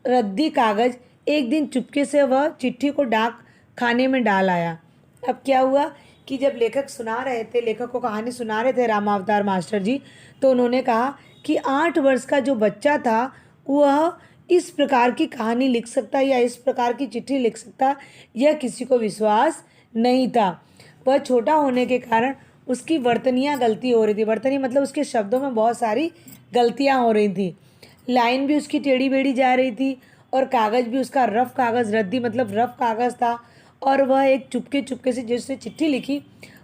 रद्दी कागज। एक दिन चुपके से वह चिट्ठी को डाक खाने में डाल आया। अब क्या हुआ कि जब लेखक को कहानी सुना रहे थे रामावतार मास्टर जी, तो उन्होंने कहा कि 8 वर्ष का जो बच्चा था, वह इस प्रकार की कहानी लिख सकता या इस प्रकार की चिट्ठी लिख सकता, यह किसी को विश्वास नहीं था। वह छोटा होने के कारण उसकी वर्तनियाँ गलती हो रही थी। वर्तनी मतलब उसके शब्दों में बहुत सारी गलतियाँ हो रही थी। लाइन भी उसकी टेढ़ी बेढ़ी जा रही थी, और कागज़ भी उसका रफ़ कागज़, रद्दी मतलब रफ़ कागज़ था। और वह एक चुपके से जिससे चिट्ठी लिखी,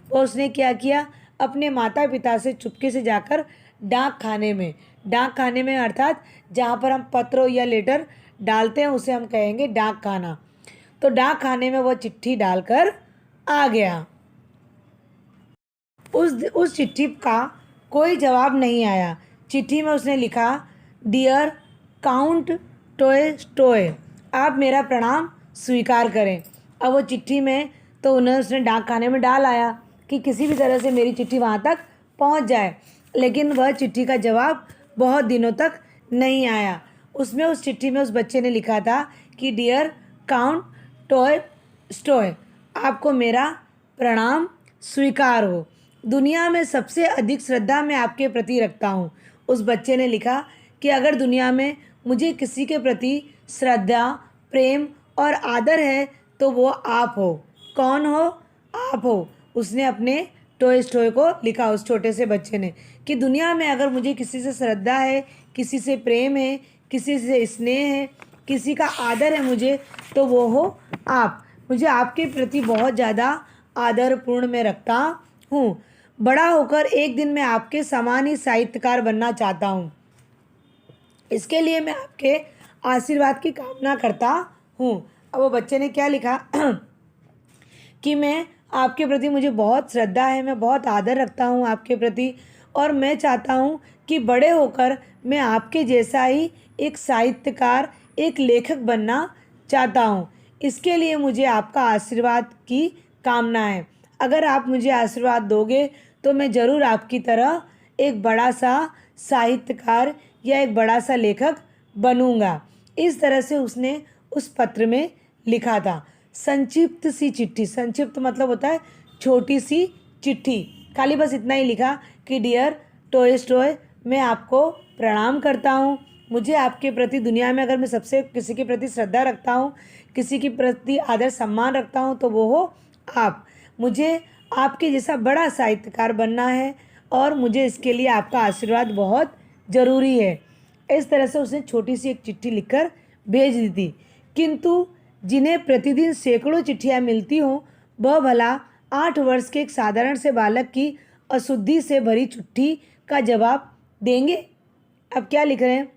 वो उसने क्या किया, अपने माता पिता से चुपके से जाकर डाक खाने में अर्थात जहाँ पर हम पत्र या लेटर डालते हैं, उसे हम कहेंगे डाक खाना। तो डाक खाने में वह चिट्ठी डालकर आ गया। उस चिट्ठी का कोई जवाब नहीं आया। चिट्ठी में उसने लिखा, डियर काउंट टॉलस्टॉय, आप मेरा प्रणाम स्वीकार करें। अब वो चिट्ठी में तो उसने डाक खाने में डाल आया कि किसी भी तरह से मेरी चिट्ठी वहाँ तक पहुँच जाए, लेकिन वह चिट्ठी का जवाब बहुत दिनों तक नहीं आया। उस चिट्ठी में उस बच्चे ने लिखा था कि डियर काउंट टॉलस्टॉय, आपको मेरा प्रणाम स्वीकार हो। दुनिया में सबसे अधिक श्रद्धा मैं आपके प्रति रखता हूँ। उस बच्चे ने लिखा कि अगर दुनिया में मुझे किसी के प्रति श्रद्धा, प्रेम और आदर है तो वो आप हो। कौन हो? आप हो। उसने अपने टॉलस्टॉय को लिखा, उस छोटे से बच्चे ने, कि दुनिया में अगर मुझे किसी से श्रद्धा है, किसी से प्रेम है, किसी से स्नेह है, किसी का आदर है मुझे, तो वो हो आप। मुझे आपके प्रति बहुत ज़्यादा आदरपूर्ण मैं रखता हूँ। बड़ा होकर एक दिन मैं आपके समान ही साहित्यकार बनना चाहता हूँ। इसके लिए मैं आपके आशीर्वाद की कामना करता हूँ। अब वो बच्चे ने क्या लिखा कि मैं आपके प्रति, मुझे बहुत श्रद्धा है, मैं बहुत आदर रखता हूँ आपके प्रति, और मैं चाहता हूँ कि बड़े होकर मैं आपके जैसा ही एक साहित्यकार, एक लेखक बनना चाहता हूँ। इसके लिए मुझे आपका आशीर्वाद की कामना है। अगर आप मुझे आशीर्वाद दोगे तो मैं ज़रूर आपकी तरह एक बड़ा सा साहित्यकार या एक बड़ा सा लेखक बनूंगा। इस तरह से उसने उस पत्र में लिखा था। संक्षिप्त सी चिट्ठी, संक्षिप्त मतलब होता है छोटी सी चिट्ठी। खाली बस इतना ही लिखा कि डियर टॉलस्टॉय, मैं आपको प्रणाम करता हूँ। मुझे आपके प्रति, दुनिया में अगर मैं सबसे किसी के प्रति श्रद्धा रखता हूँ, किसी के प्रति आदर सम्मान रखता हूँ, तो वो हो आप। मुझे आपके जैसा बड़ा साहित्यकार बनना है और मुझे इसके लिए आपका आशीर्वाद बहुत ज़रूरी है। इस तरह से उसने छोटी सी एक चिट्ठी लिखकर भेज दी थी। किंतु जिन्हें प्रतिदिन सैकड़ों चिट्ठियाँ मिलती हों, वह भला 8 वर्ष के एक साधारण से बालक की अशुद्धि से भरी चिट्ठी का जवाब देंगे। अब क्या लिख रहे हैं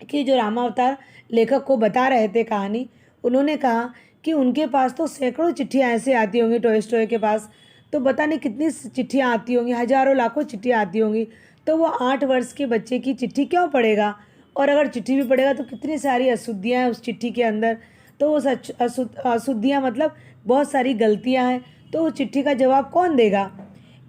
कि जो रामावतार लेखक को बता रहे थे कहानी, उन्होंने कहा कि उनके पास तो सैकड़ों चिट्ठियाँ ऐसे आती होंगी, टॉलस्टॉय के पास तो पता नहीं कितनी चिट्ठियाँ आती होंगी, हजारों लाखों चिट्ठियाँ आती होंगी। तो वो 8 वर्ष के बच्चे की चिट्ठी क्यों पढ़ेगा? और अगर चिट्ठी भी पढ़ेगा तो कितनी सारी अशुद्धियाँ हैं उस चिट्ठी के अंदर। तो वो अशुद्धियाँ मतलब बहुत सारी गलतियाँ हैं, तो वो चिट्ठी का जवाब कौन देगा?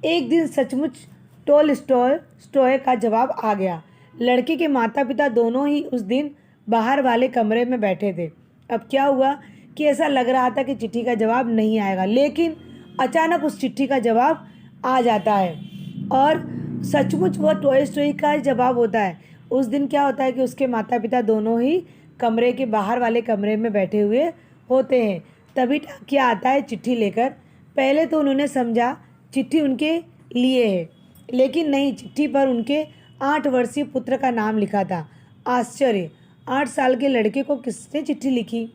एक दिन सचमुच टॉलस्टॉय का जवाब आ गया। लड़के के माता पिता दोनों ही उस दिन बाहर वाले कमरे में बैठे थे। अब क्या हुआ कि ऐसा लग रहा था कि चिट्ठी का जवाब नहीं आएगा, लेकिन अचानक उस चिट्ठी का जवाब आ जाता है और सचमुच वह टॉलस्टॉय का जवाब होता है। उस दिन क्या होता है कि उसके माता पिता दोनों ही कमरे के बाहर वाले कमरे में बैठे हुए होते हैं। तभी क्या आता है चिट्ठी लेकर। पहले तो उन्होंने समझा चिट्ठी उनके लिए है, लेकिन नहीं, चिट्ठी पर उनके 8 वर्षीय पुत्र का नाम लिखा था। आश्चर्य, 8 साल के लड़के को किसने चिट्ठी लिखी?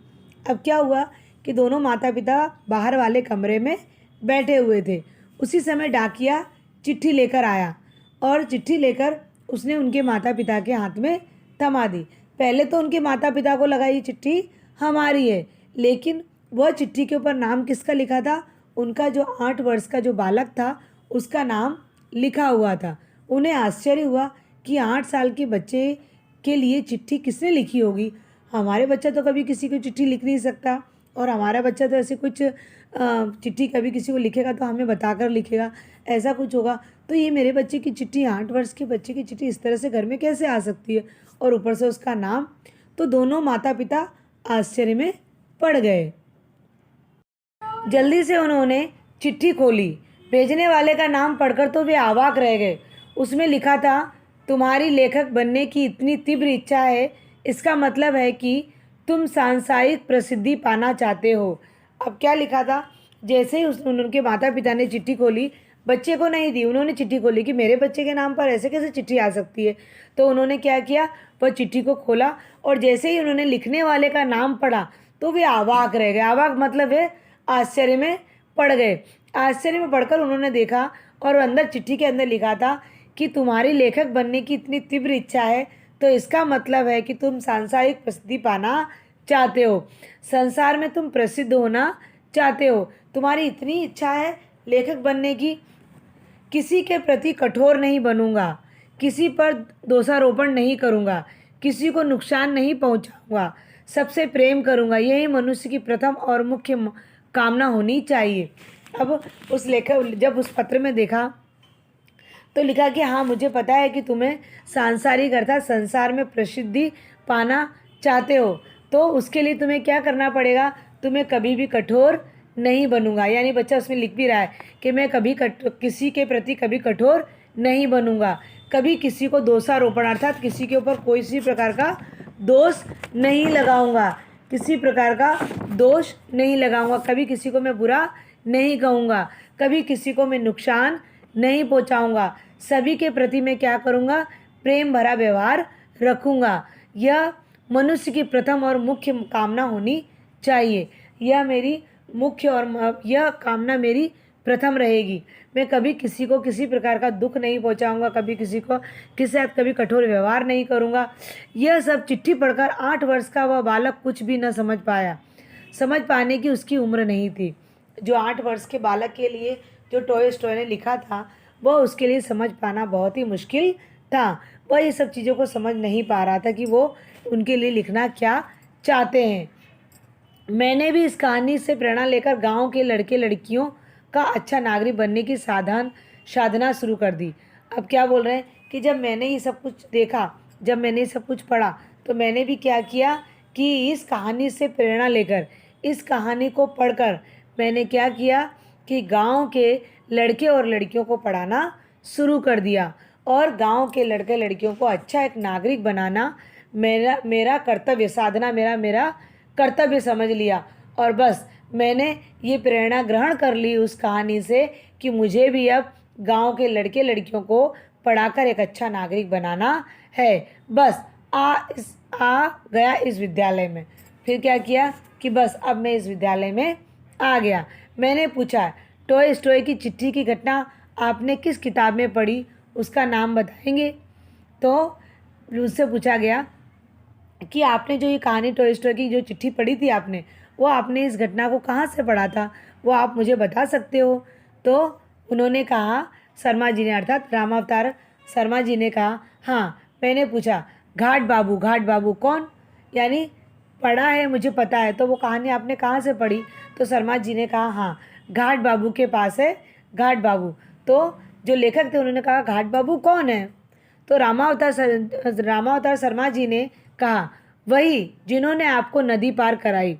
अब क्या हुआ कि दोनों माता पिता बाहर वाले कमरे में बैठे हुए थे। उसी समय डाकिया चिट्ठी लेकर आया और चिट्ठी लेकर उसने उनके माता पिता के हाथ में थमा दी। पहले तो उनके माता पिता को लगा ये चिट्ठी हमारी है, लेकिन वह चिट्ठी के ऊपर नाम किसका लिखा था? उनका जो 8 वर्ष का जो बालक था उसका नाम लिखा हुआ था। उन्हें आश्चर्य हुआ कि 8 साल के बच्चे के लिए चिट्ठी किसने लिखी होगी? हमारे बच्चा तो कभी किसी को चिट्ठी लिख नहीं सकता, और हमारा बच्चा तो ऐसे कुछ चिट्ठी कभी किसी को लिखेगा तो हमें बताकर लिखेगा, ऐसा कुछ होगा। तो ये मेरे बच्चे की चिट्ठी, 8 वर्ष के बच्चे की चिट्ठी इस तरह से घर में कैसे आ सकती है, और ऊपर से उसका नाम। तो दोनों माता पिता आश्चर्य में पड़ गए। जल्दी से उन्होंने चिट्ठी खोली। भेजने वाले का नाम पढ़कर तो वे अवाक रह गए। उसमें लिखा था, तुम्हारी लेखक बनने की इतनी तीव्र इच्छा है, इसका मतलब है कि तुम सांसारिक प्रसिद्धि पाना चाहते हो। अब क्या लिखा था? जैसे ही उनके माता पिता ने चिट्ठी खोली, बच्चे को नहीं दी, उन्होंने चिट्ठी खोली कि मेरे बच्चे के नाम पर ऐसे कैसे चिट्ठी आ सकती है। तो उन्होंने क्या किया, वह चिट्ठी को खोला और जैसे ही उन्होंने लिखने वाले का नाम पढ़ा तो वे अवाक रह गए। अवाक मतलब है आश्चर्य में पड़ गए। आश्चर्य में पढ़कर उन्होंने देखा और अंदर चिट्ठी के अंदर लिखा था कि तुम्हारी लेखक बनने की इतनी तीव्र इच्छा है, तो इसका मतलब है कि तुम सांसारिक प्रसिद्धि पाना चाहते हो, संसार में तुम प्रसिद्ध होना चाहते हो, तुम्हारी इतनी इच्छा है लेखक बनने की। किसी के प्रति कठोर नहीं बनूंगा, किसी पर दोषारोपण नहीं करूंगा, किसी को नुकसान नहीं पहुंचाऊंगा, सबसे प्रेम करूंगा, यही मनुष्य की प्रथम और मुख्य कामना होनी चाहिए। अब उस लेखक जब उस पत्र में देखा तो लिखा कि हाँ, मुझे पता है कि तुम्हें सांसारिक अर्थात संसार में प्रसिद्धि पाना चाहते हो, तो उसके लिए तुम्हें क्या करना पड़ेगा, तुम्हें कभी भी कठोर नहीं बनूंगा। यानी बच्चा उसमें लिख भी रहा है कि मैं कभी किसी के प्रति कभी कठोर नहीं बनूंगा, कभी किसी को दोषारोपण अर्थात किसी के ऊपर कोई सी प्रकार का दोष नहीं लगाऊंगा, किसी प्रकार का दोष नहीं लगाऊंगा, कभी किसी को मैं बुरा नहीं कहूँगा, कभी किसी को मैं नुकसान नहीं पहुँचाऊँगा, सभी के प्रति मैं क्या करूँगा, प्रेम भरा व्यवहार रखूँगा। यह मनुष्य की प्रथम और मुख्य कामना होनी चाहिए। यह मेरी मुख्य और यह कामना मेरी प्रथम रहेगी। मैं कभी किसी को किसी प्रकार का दुख नहीं पहुंचाऊंगा, कभी किसी को किसी साथ कभी कठोर व्यवहार नहीं करूंगा। यह सब चिट्ठी पढ़कर 8 वर्ष का वह बालक कुछ भी न समझ पाया। समझ पाने की उसकी उम्र नहीं थी। जो 8 वर्ष के बालक के लिए जो टॉलस्टॉय ने लिखा था वह उसके लिए समझ पाना बहुत ही मुश्किल था। वह ये सब चीज़ों को समझ नहीं पा रहा था कि वो उनके लिए लिखना क्या चाहते हैं। मैंने भी इस कहानी से प्रेरणा लेकर गांव के लड़के लड़कियों का अच्छा नागरिक बनने की साधना शुरू कर दी। अब क्या बोल रहे हैं कि जब मैंने ये सब कुछ देखा, जब मैंने ये सब कुछ पढ़ा, तो मैंने भी क्या किया कि इस कहानी से प्रेरणा लेकर, इस कहानी को पढ़कर मैंने क्या किया कि गांव के लड़के और लड़कियों को पढ़ाना शुरू कर दिया और गांव के लड़के लड़कियों को अच्छा एक नागरिक बनाना मेरा कर्तव्य साधना मेरा कर्तव्य समझ लिया। और बस मैंने ये प्रेरणा ग्रहण कर ली उस कहानी से कि मुझे भी अब गांव के लड़के लड़कियों को पढ़ाकर एक अच्छा नागरिक बनाना है। बस आ गया इस विद्यालय में। फिर क्या किया कि बस अब मैं इस विद्यालय में आ गया। मैंने पूछा, टॉलस्टॉय की चिट्ठी की घटना आपने किस किताब में पढ़ी, उसका नाम बताएंगे? तो उससे पूछा गया कि आपने जो ये कहानी टॉलस्टॉय की जो चिट्ठी पढ़ी थी आपने, वो आपने इस घटना को कहाँ से पढ़ा था, वो आप मुझे बता सकते हो? तो उन्होंने कहा, शर्मा जी ने अर्थात रामावतार शर्मा जी ने कहा, हाँ। मैंने पूछा, घाट बाबू कौन? यानी पढ़ा है, मुझे पता है, तो वो कहानी आपने कहाँ से पढ़ी? तो शर्मा जी ने कहा, हाँ, घाट बाबू के पास है, घाट बाबू। तो जो लेखक थे उन्होंने कहा, घाट बाबू कौन है? तो रामावतार शर्मा जी ने कहा, वही जिन्होंने आपको नदी पार कराई।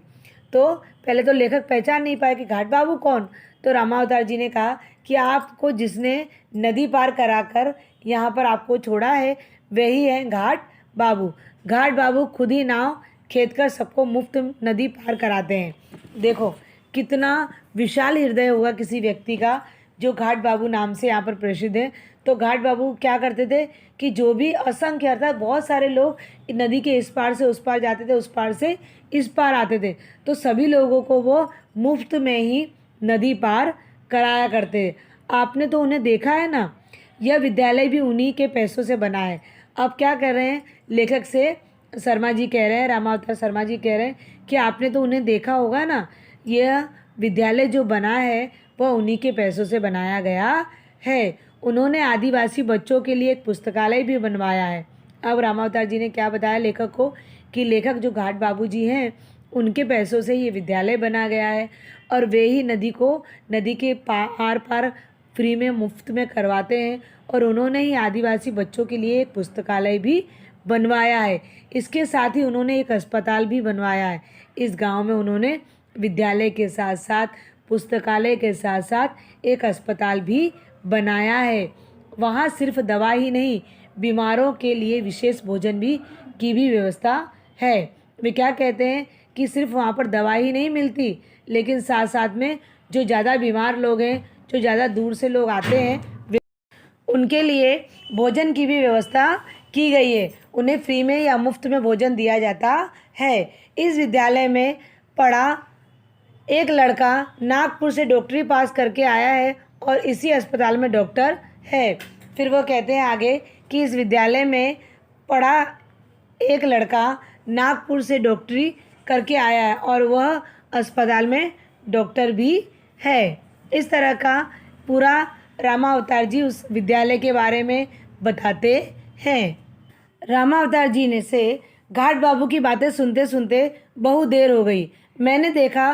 तो पहले तो लेखक पहचान नहीं पाए कि घाट बाबू कौन। तो रामावतार जी ने कहा कि आपको जिसने नदी पार कराकर यहाँ पर आपको छोड़ा है वही है घाट बाबू। घाट बाबू खुद ही नाव खेद कर सबको मुफ्त नदी पार कराते हैं। देखो कितना विशाल हृदय होगा किसी व्यक्ति का जो घाट बाबू नाम से यहाँ पर प्रसिद्ध है। तो घाट बाबू क्या करते थे कि जो भी असंख्य अर्थात बहुत सारे लोग नदी के इस पार से उस पार जाते थे, उस पार से इस पार आते थे, तो सभी लोगों को वो मुफ्त में ही नदी पार कराया करते थे। आपने तो उन्हें देखा है ना, यह विद्यालय भी उन्हीं के पैसों से बना है। अब क्या कर रहे हैं लेखक से शर्मा जी कह रहे हैं, रामावतार शर्मा जी कह रहे हैं कि आपने तो उन्हें देखा होगा ना, यह विद्यालय जो बना है वह उन्हीं के पैसों से बनाया गया है। उन्होंने आदिवासी बच्चों के लिए एक पुस्तकालय भी बनवाया है। अब रामावतार जी ने क्या बताया लेखक को कि लेखक जो घाट बाबू जी हैं उनके पैसों से ये विद्यालय बना गया है और वे ही नदी के आर पार फ्री में मुफ्त में करवाते हैं और उन्होंने ही आदिवासी बच्चों के लिए एक पुस्तकालय भी बनवाया है। इसके साथ ही उन्होंने एक अस्पताल भी बनवाया है। इस गांव में उन्होंने विद्यालय के साथ साथ पुस्तकालय के साथ साथ एक अस्पताल भी बनाया है। वहाँ सिर्फ दवा ही नहीं, बीमारों के लिए विशेष भोजन की भी व्यवस्था है। वे क्या कहते हैं कि सिर्फ वहाँ पर दवा ही नहीं मिलती, लेकिन साथ साथ में जो ज़्यादा बीमार लोग हैं, जो ज़्यादा दूर से लोग आते हैं, उनके लिए भोजन की भी व्यवस्था की गई है। उन्हें फ्री में या मुफ्त में भोजन दिया जाता है। इस विद्यालय में पढ़ा एक लड़का नागपुर से डॉक्टरी पास करके आया है और इसी अस्पताल में डॉक्टर है। फिर वो कहते हैं आगे कि इस विद्यालय में पढ़ा एक लड़का नागपुर से डॉक्टरी करके आया है और वह अस्पताल में डॉक्टर भी है। इस तरह का पूरा रामावतार जी उस विद्यालय के बारे में बताते हैं। रामावतार जी ने से घाट बाबू की बातें सुनते सुनते बहुत देर हो गई। मैंने देखा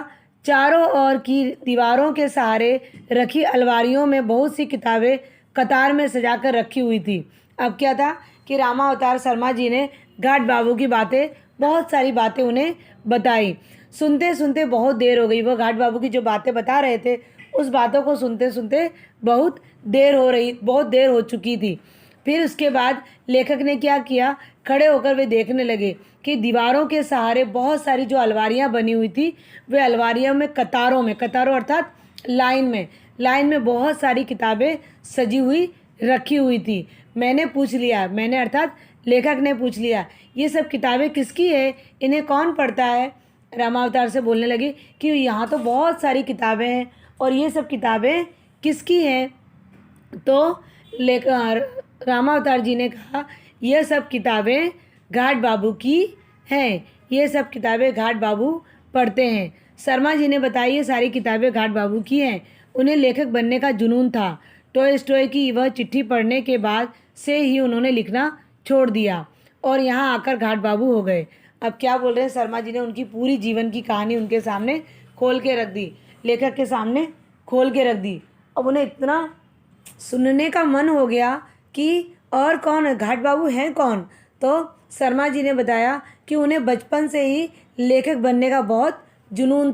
चारों ओर की दीवारों के सहारे रखी अलमारियों में बहुत सी किताबें कतार में सजाकर रखी हुई थी। अब क्या था कि रामावतार शर्मा जी ने घाट बाबू की बातें, बहुत सारी बातें उन्हें बताई। सुनते सुनते बहुत देर हो गई। वह घाट बाबू की जो बातें बता रहे थे उस बातों को सुनते सुनते बहुत देर हो चुकी थी। फिर उसके बाद लेखक ने क्या किया, खड़े होकर वे देखने लगे कि दीवारों के सहारे बहुत सारी जो अलमारियां बनी हुई थी, वे अलमारियों में कतारों अर्थात लाइन में बहुत सारी किताबें सजी हुई रखी हुई थी। मैंने अर्थात लेखक ने पूछ लिया, ये सब किताबें किसकी है, इन्हें कौन पढ़ता है। रामावतार से बोलने लगी कि यहाँ तो बहुत सारी किताबें हैं और ये सब किताबें किसकी हैं। तो रामावतार जी ने कहा, यह सब किताबें घाट बाबू की हैं, ये सब किताबें घाट बाबू पढ़ते हैं। शर्मा जी ने बताया, ये सारी किताबें घाट बाबू की हैं। उन्हें लेखक बनने का जुनून था। टॉलस्टॉय की वह चिट्ठी पढ़ने के बाद से ही उन्होंने लिखना छोड़ दिया और यहाँ आकर घाट बाबू हो गए। अब क्या बोल रहे हैं, शर्मा जी ने उनकी पूरी जीवन की कहानी उनके सामने खोल के रख दी, लेखक के सामने खोल के रख दी। अब उन्हें इतना सुनने का मन हो गया कि और कौन, घाट बाबू हैं कौन। तो शर्मा जी ने बताया कि उन्हें बचपन से ही लेखक बनने का बहुत जुनून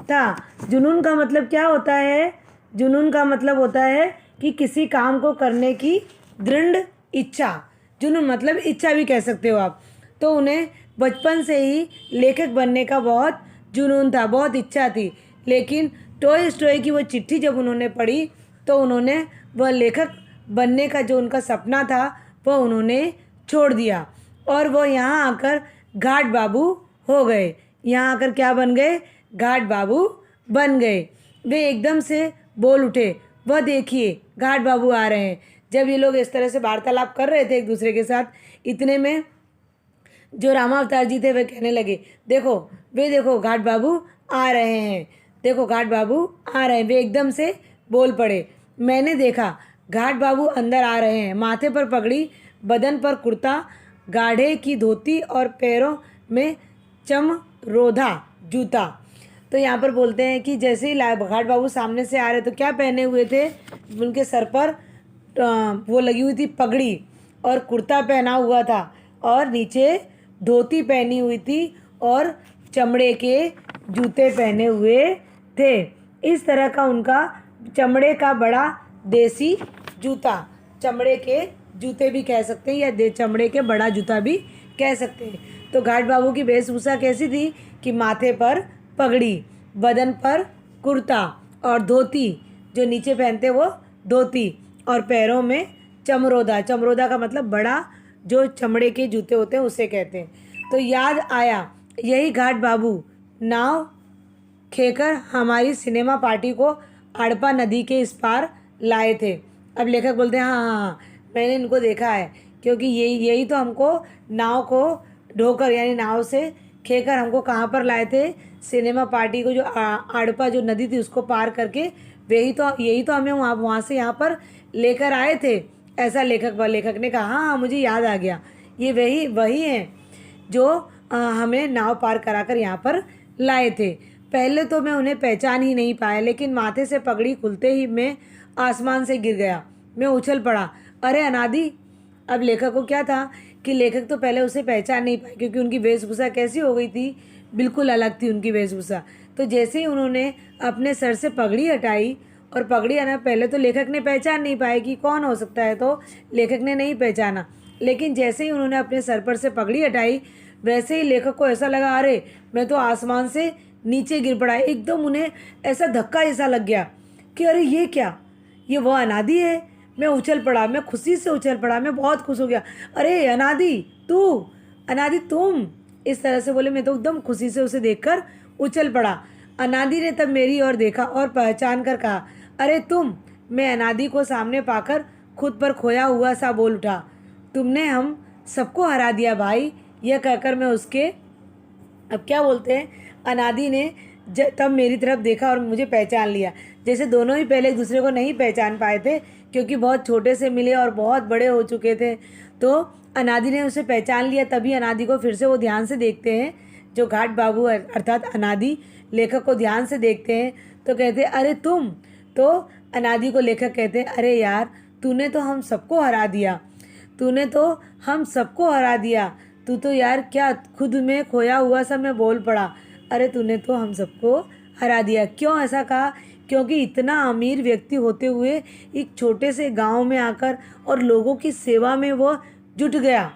था। जुनून का मतलब क्या होता है? जुनून का मतलब होता है कि किसी काम को करने की दृढ़ इच्छा। जुनून मतलब इच्छा भी कह सकते हो आप। तो उन्हें बचपन से ही लेखक बनने का बहुत जुनून था, बहुत इच्छा थी। लेकिन टॉलस्टॉय की वो चिट्ठी जब उन्होंने पढ़ी तो उन्होंने वह लेखक बनने का जो उनका सपना था वह उन्होंने छोड़ दिया और वो यहाँ आकर घाट बाबू हो गए। यहाँ आकर क्या बन गए? घाट बाबू बन गए। वे एकदम से बोल उठे, वह देखिए घाट बाबू आ रहे हैं। जब ये लोग इस तरह से वार्तालाप कर रहे थे एक दूसरे के साथ, इतने में जो रामावतार जी थे वे कहने लगे, देखो घाट बाबू आ रहे हैं, देखो घाट बाबू आ रहे हैं। वे एकदम से बोल पड़े, मैंने देखा घाट बाबू अंदर आ रहे हैं। माथे पर पगड़ी, बदन पर कुर्ता, गाढ़े की धोती और पैरों में चमरोधा जूता। तो यहाँ पर बोलते हैं कि जैसे ही घाट बाबू सामने से आ रहे तो क्या पहने हुए थे, उनके सर पर वो लगी हुई थी पगड़ी और कुर्ता पहना हुआ था और नीचे धोती पहनी हुई थी और चमड़े के जूते पहने हुए थे। इस तरह का उनका चमड़े का बड़ा देसी जूता, चमड़े के जूते भी कह सकते हैं या चमड़े के बड़ा जूता भी कह सकते हैं। तो घाट बाबू की वेशभूषा कैसी थी कि माथे पर पगड़ी, बदन पर कुर्ता और धोती, जो नीचे पहनते वो धोती, और पैरों में चमरोदा का मतलब बड़ा जो चमड़े के जूते होते हैं उसे कहते हैं। तो याद आया, यही घाट बाबू नाव खेकर हमारी सिनेमा पार्टी को हड़प्पा नदी के इस पार लाए थे। अब लेखक बोलते हैं, हाँ, मैंने इनको देखा है, क्योंकि यही तो हमको नाव को ढोकर यानी नाव से खेकर हमको कहाँ पर लाए थे, सिनेमा पार्टी को, जो हड़प्पा जो नदी थी उसको पार करके यही तो हमें वहाँ से यहाँ पर लेकर आए थे। ऐसा लेखक ने कहा। हाँ, मुझे याद आ गया, ये वही हैं जो हमें नाव पार कराकर यहाँ पर लाए थे। पहले तो मैं उन्हें पहचान ही नहीं पाया, लेकिन माथे से पगड़ी खुलते ही मैं आसमान से गिर गया। मैं उछल पड़ा, अरे अनादि। अब लेखक को क्या था कि लेखक तो पहले उसे पहचान नहीं पाए, क्योंकि उनकी वेशभूषा कैसी हो गई थी, बिल्कुल अलग थी उनकी वेशभूषा। तो जैसे ही उन्होंने अपने सर से पगड़ी हटाई, और पगड़ी आना, पहले तो लेखक ने पहचान नहीं पाया कि कौन हो सकता है, तो लेखक ने नहीं पहचाना। लेकिन जैसे ही उन्होंने अपने सर पर से पगड़ी हटाई, वैसे ही लेखक को ऐसा लगा, अरे मैं तो आसमान से नीचे गिर पड़ा। एकदम उन्हें ऐसा धक्का ऐसा लग गया कि अरे ये क्या, ये वो अनादि है। मैं उछल पड़ा, मैं खुशी से उछल पड़ा, मैं बहुत खुश हो गया। अरे अनादि तुम, इस तरह से बोले। मैं तो एकदम खुशी से उसे देखकर उछल पड़ा। अनादि ने तब मेरी ओर देखा और पहचान कर कहा, अरे तुम। मैं अनादि को सामने पाकर खुद पर खोया हुआ सा बोल उठा, तुमने हम सबको हरा दिया भाई, यह कहकर मैं उसके, अब क्या बोलते हैं, अनादि ने तब मेरी तरफ देखा और मुझे पहचान लिया। जैसे दोनों ही पहले एक दूसरे को नहीं पहचान पाए थे क्योंकि बहुत छोटे से मिले और बहुत बड़े हो चुके थे, तो अनादि ने उसे पहचान लिया। तभी अनादि को फिर से वो ध्यान से देखते हैं, जो घाट बाबू अर्थात अनादि लेखक को ध्यान से देखते हैं, तो कहते हैं अरे तुम। तो अनादि को लेखक कहते हैं अरे यार, तूने तो हम सबको हरा दिया, तूने तो हम सबको हरा दिया, तू तो यार क्या खुद में खोया हुआ सा मैं बोल पड़ा, अरे तूने तो हम सबको हरा दिया। क्यों ऐसा कहा? क्योंकि इतना अमीर व्यक्ति होते हुए एक छोटे से गांव में आकर और लोगों की सेवा में वो जुट गया,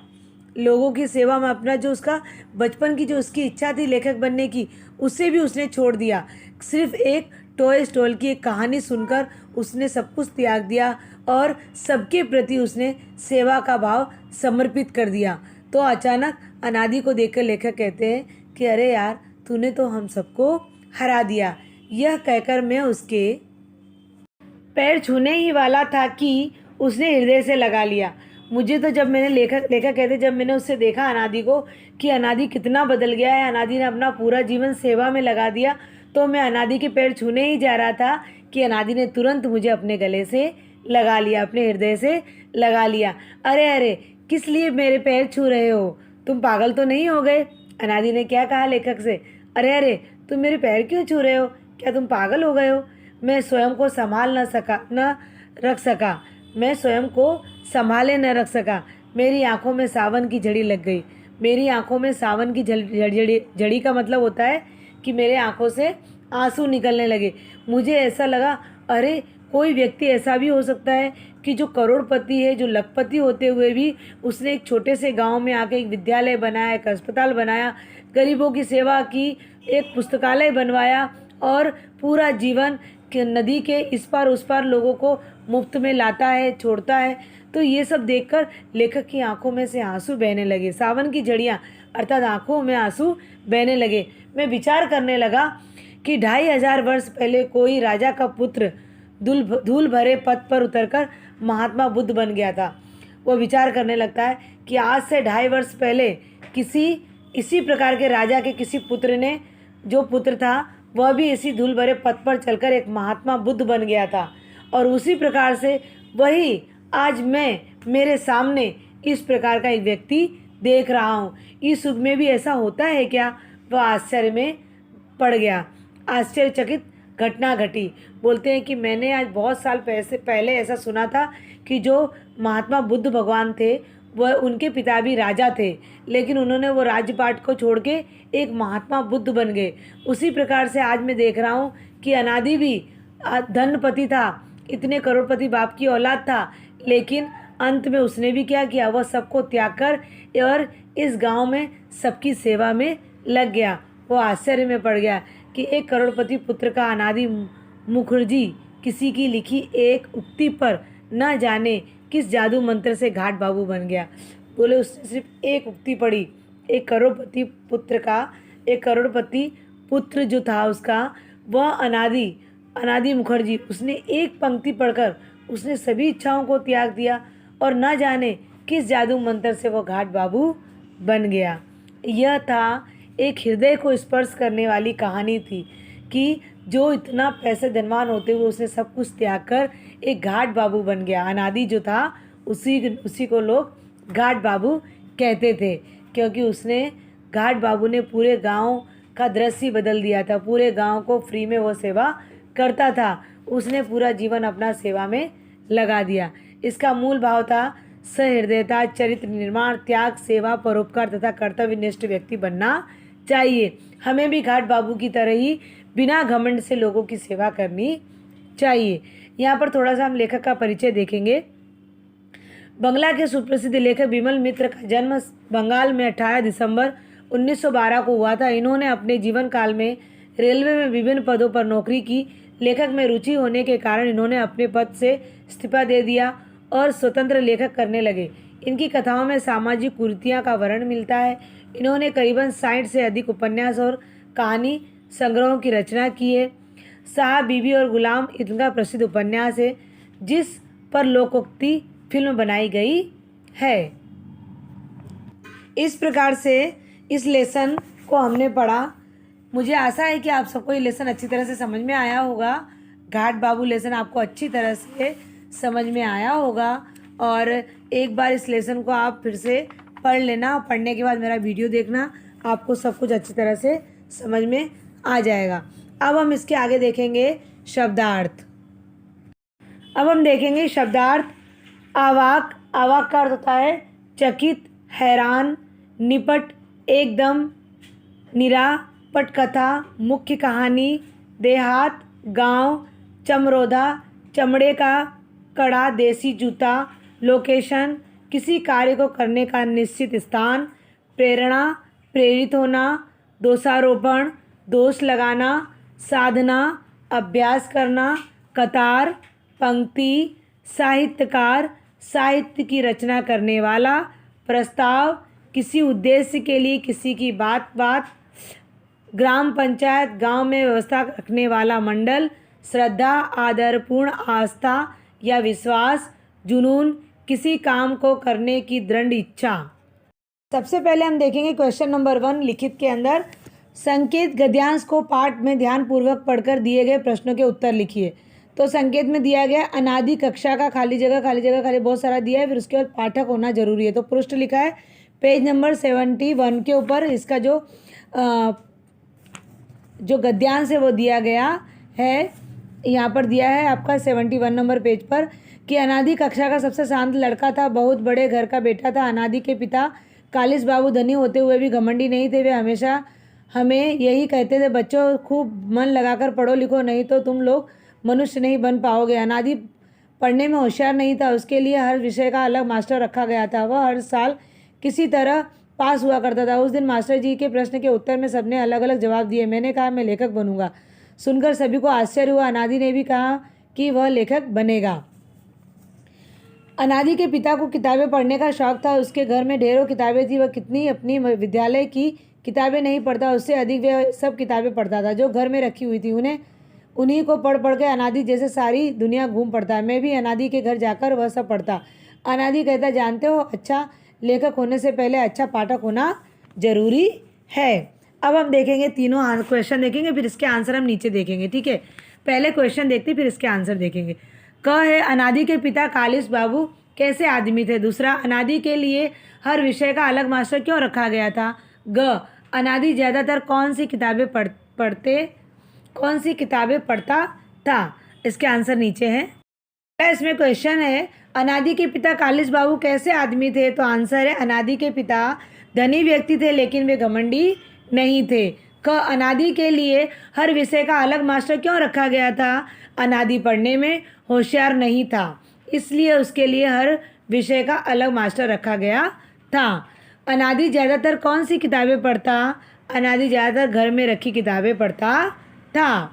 लोगों की सेवा में अपना जो उसका बचपन की जो उसकी इच्छा थी लेखक बनने की, उससे भी उसने छोड़ दिया। सिर्फ एक टॉय स्टॉल की एक कहानी सुनकर उसने सब कुछ त्याग दिया और सबके प्रति उसने सेवा का भाव समर्पित कर दिया। तो अचानक अनादि को देखकर लेखक कहते हैं कि अरे यार, तूने तो हम सबको हरा दिया। यह कहकर मैं उसके पैर छूने ही वाला था कि उसने हृदय से लगा लिया। मुझे तो जब मैंने लेखक कहते, जब मैंने उससे देखा अनादि को कि अनादि कितना बदल गया है, अनादि ने अपना पूरा जीवन सेवा में लगा दिया, तो मैं अनादि के पैर छूने ही जा रहा था कि अनादि ने तुरंत मुझे अपने गले से लगा लिया, अपने हृदय से लगा लिया। अरे अरे, किस लिए मेरे पैर छू रहे हो? तुम पागल तो नहीं हो गए? अनादि ने क्या कहा लेखक से? अरे अरे, तुम मेरे पैर क्यों छू रहे हो? क्या तुम पागल हो गए हो? मैं स्वयं को संभाल न रख सका, मैं स्वयं को संभाले न रख सका। मेरी आंखों में सावन की झड़ी लग गई। मेरी आंखों में सावन की झड़ी का मतलब होता है कि मेरे आंखों से आंसू निकलने लगे। मुझे ऐसा लगा, अरे कोई व्यक्ति ऐसा भी हो सकता है कि जो करोड़पति है, जो लखपति होते हुए भी उसने एक छोटे से गांव में आके एक विद्यालय बनाया, एक अस्पताल बनाया, गरीबों की सेवा की, एक पुस्तकालय बनवाया और पूरा जीवन नदी के इस पार उस पार लोगों को मुफ्त में लाता है, छोड़ता है। तो ये सब देखकर लेखक की आंखों में से आंसू बहने लगे। सावन की झड़ियाँ अर्थात आंखों में आंसू बहने लगे। मैं विचार करने लगा कि 2500 वर्ष पहले कोई राजा का पुत्र धूल भरे पथ पर उतरकर महात्मा बुद्ध बन गया था। वो विचार करने लगता है कि आज से 2.5 वर्ष पहले इसी प्रकार के राजा के किसी पुत्र ने, जो पुत्र था वह भी इसी धूल भरे पथ पर चलकर एक महात्मा बुद्ध बन गया था, और उसी प्रकार से वही आज मैं मेरे सामने इस प्रकार का एक व्यक्ति देख रहा हूँ। इस युग में भी ऐसा होता है क्या? वह आश्चर्य में पड़ गया। आश्चर्यचकित घटना घटी। बोलते हैं कि मैंने आज बहुत साल पहले ऐसा सुना था कि जो महात्मा बुद्ध भगवान थे वह, उनके पिता भी राजा थे, लेकिन उन्होंने वो राज्यपाट को छोड़ के एक महात्मा बुद्ध बन गए। उसी प्रकार से आज मैं देख रहा हूँ कि अनादि भी धनपति था, इतने करोड़पति बाप की औलाद था, लेकिन अंत में उसने भी क्या किया? वह सबको त्याग कर और इस गांव में सबकी सेवा में लग गया। वो आश्चर्य में पड़ गया कि एक करोड़पति पुत्र का अनादि मुखर्जी किसी की लिखी एक उक्ति पर न जाने किस जादू मंत्र से घाट बाबू बन गया। बोले उसने सिर्फ एक उक्ति पढ़ी, एक करोड़पति पुत्र जो था उसका, वह अनादि मुखर्जी, उसने एक पंक्ति पढ़कर उसने सभी इच्छाओं को त्याग दिया और न जाने किस जादू मंत्र से वो घाट बाबू बन गया। यह था एक हृदय को स्पर्श करने वाली कहानी थी कि जो इतना पैसे धनवान होते हुए उसने सब कुछ त्याग कर एक घाट बाबू बन गया। अनादि जो था उसी को लोग घाट बाबू कहते थे, क्योंकि उसने, घाट बाबू ने पूरे गांव का दृश्य बदल दिया था। पूरे गांव को फ्री में वो सेवा करता था। उसने पूरा जीवन अपना सेवा में लगा दिया। इसका मूल भाव था सहृदयता, चरित्र निर्माण, त्याग, सेवा, परोपकार तथा कर्तव्यनिष्ठ व्यक्ति बनना चाहिए। हमें भी घाट बाबू की तरह ही बिना घमंड से लोगों की सेवा करनी चाहिए। यहाँ पर थोड़ा सा हम लेखक का परिचय देखेंगे। बंगला के सुप्रसिद्ध लेखक बिमल मित्र का जन्म बंगाल में 18 दिसंबर 1912 को हुआ था। इन्होंने अपने जीवन काल में रेलवे में विभिन्न पदों पर नौकरी की। लेखक में रुचि होने के कारण इन्होंने अपने पद से इस्तीफा दे दिया और स्वतंत्र लेखक करने लगे। इनकी कथाओं में सामाजिक कुरीतियों का वर्णन मिलता है। इन्होंने करीबन 60 से अधिक उपन्यास और कहानी संग्रहों की रचना की है। साहब बीबी और गुलाम इनका प्रसिद्ध उपन्यास है, जिस पर लोकोक्ति फिल्म बनाई गई है। इस प्रकार से इस लेसन को हमने पढ़ा। मुझे आशा है कि आप सबको ये लेसन अच्छी तरह से समझ में आया होगा। घाट बाबू लेसन आपको अच्छी तरह से समझ में आया होगा और एक बार इस लेसन को आप फिर से पढ़ लेना। पढ़ने के बाद मेरा वीडियो देखना, आपको सब कुछ अच्छी तरह से समझ में आ जाएगा। अब हम इसके आगे देखेंगे शब्दार्थ। अब हम देखेंगे शब्दार्थ। अवाक, अवाक का अर्थ होता है चकित, हैरान, निपट, एकदम, निरा, पटकथा, मुख्य कहानी, देहात, गांव, चमरोधा, चमड़े का कड़ा, देसी जूता, लोकेशन, किसी कार्य को करने का निश्चित स्थान, प्रेरणा, प्रेरित होना, दोषारोपण, दोष लगाना, साधना, अभ्यास करना, कतार, पंक्ति, साहित्यकार, साहित्य की रचना करने वाला, प्रस्ताव, किसी उद्देश्य के लिए किसी की बात, ग्राम पंचायत, गांव में व्यवस्था रखने वाला मंडल, श्रद्धा, आदरपूर्ण आस्था या विश्वास, जुनून, किसी काम को करने की दृढ़ इच्छा। सबसे पहले हम देखेंगे क्वेश्चन नंबर 1 लिखित के अंदर संकेत गद्यांश को पाठ में ध्यानपूर्वक पढ़कर दिए गए प्रश्नों के उत्तर लिखिए। तो संकेत में दिया गया अनादि कक्षा का खाली जगह खाली बहुत सारा दिया है, फिर उसके बाद पाठक होना जरूरी है। तो पृष्ठ लिखा है पेज नंबर 71 के ऊपर इसका जो गद्यांश है वो दिया गया है। यहाँ पर दिया है आपका 71 नंबर पेज पर कि अनादि कक्षा का सबसे शांत लड़का था, बहुत बड़े घर का बेटा था। अनादि के पिता कालिस बाबू धनी होते हुए भी घमंडी नहीं थे। वे हमेशा हमें यही कहते थे, बच्चों खूब मन लगाकर पढ़ो लिखो, नहीं तो तुम लोग मनुष्य नहीं बन पाओगे। अनादि पढ़ने में होशियार नहीं था, उसके लिए हर विषय का अलग मास्टर रखा गया था। वह हर साल किसी तरह पास हुआ करता था। उस दिन मास्टर जी के प्रश्न के उत्तर में सबने अलग अलग जवाब दिए। मैंने कहा मैं लेखक बनूंगा। सुनकर सभी को आश्चर्य हुआ। अनादि ने भी कहा कि वह लेखक बनेगा। अनादि के पिता को किताबें पढ़ने का शौक था। उसके घर में ढेरों किताबें थी। वह कितनी अपनी विद्यालय की किताबें नहीं पढ़ता, उससे अधिक वह सब किताबें पढ़ता था जो घर में रखी हुई थी। उन्हीं को पढ़ पढ़ के अनादि जैसे सारी दुनिया घूम पड़ता है। मैं भी अनादि के घर जाकर वह सब पढ़ता। अनादि कहता, जानते हो, अच्छा लेखक होने से पहले अच्छा पाठक होना जरूरी है। अब हम देखेंगे तीनों क्वेश्चन देखेंगे, फिर इसके आंसर हम नीचे देखेंगे। ठीक है, पहले क्वेश्चन देखते फिर इसके आंसर देखेंगे। क है अनादि के पिता कालिस बाबू कैसे आदमी थे। दूसरा, अनादि के लिए हर विषय का अलग मास्टर क्यों रखा गया था। ग, अनादि ज़्यादातर कौन सी किताबें पढ़ता था। इसके आंसर नीचे हैं। इसमें क्वेश्चन है अनादि के पिता कालिस बाबू कैसे आदमी थे। तो आंसर है अनादि के पिता धनी व्यक्ति थे लेकिन वे घमंडी नहीं थे। क, अनादि के लिए हर विषय का अलग मास्टर क्यों रखा गया था। अनादि पढ़ने में होशियार नहीं था, इसलिए उसके लिए हर विषय का अलग मास्टर रखा गया था। अनादि ज़्यादातर कौन सी किताबें पढ़ता। अनादि ज़्यादातर घर में रखी किताबें पढ़ता था।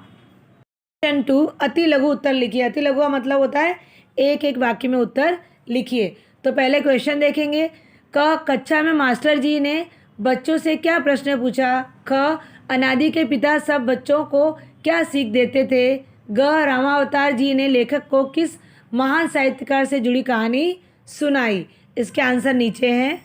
क्वेश्चन 2, अति लघु उत्तर लिखिए। अति लघु का मतलब होता है एक एक वाक्य में उत्तर लिखिए। तो पहले क्वेश्चन देखेंगे। क, कक्षा में मास्टर जी ने बच्चों से क्या प्रश्न पूछा। ख, अनादि के पिता सब बच्चों को क्या सीख देते थे। ग, रामावतार जी ने लेखक को किस महान साहित्यकार से जुड़ी कहानी सुनाई। इसके आंसर नीचे हैं।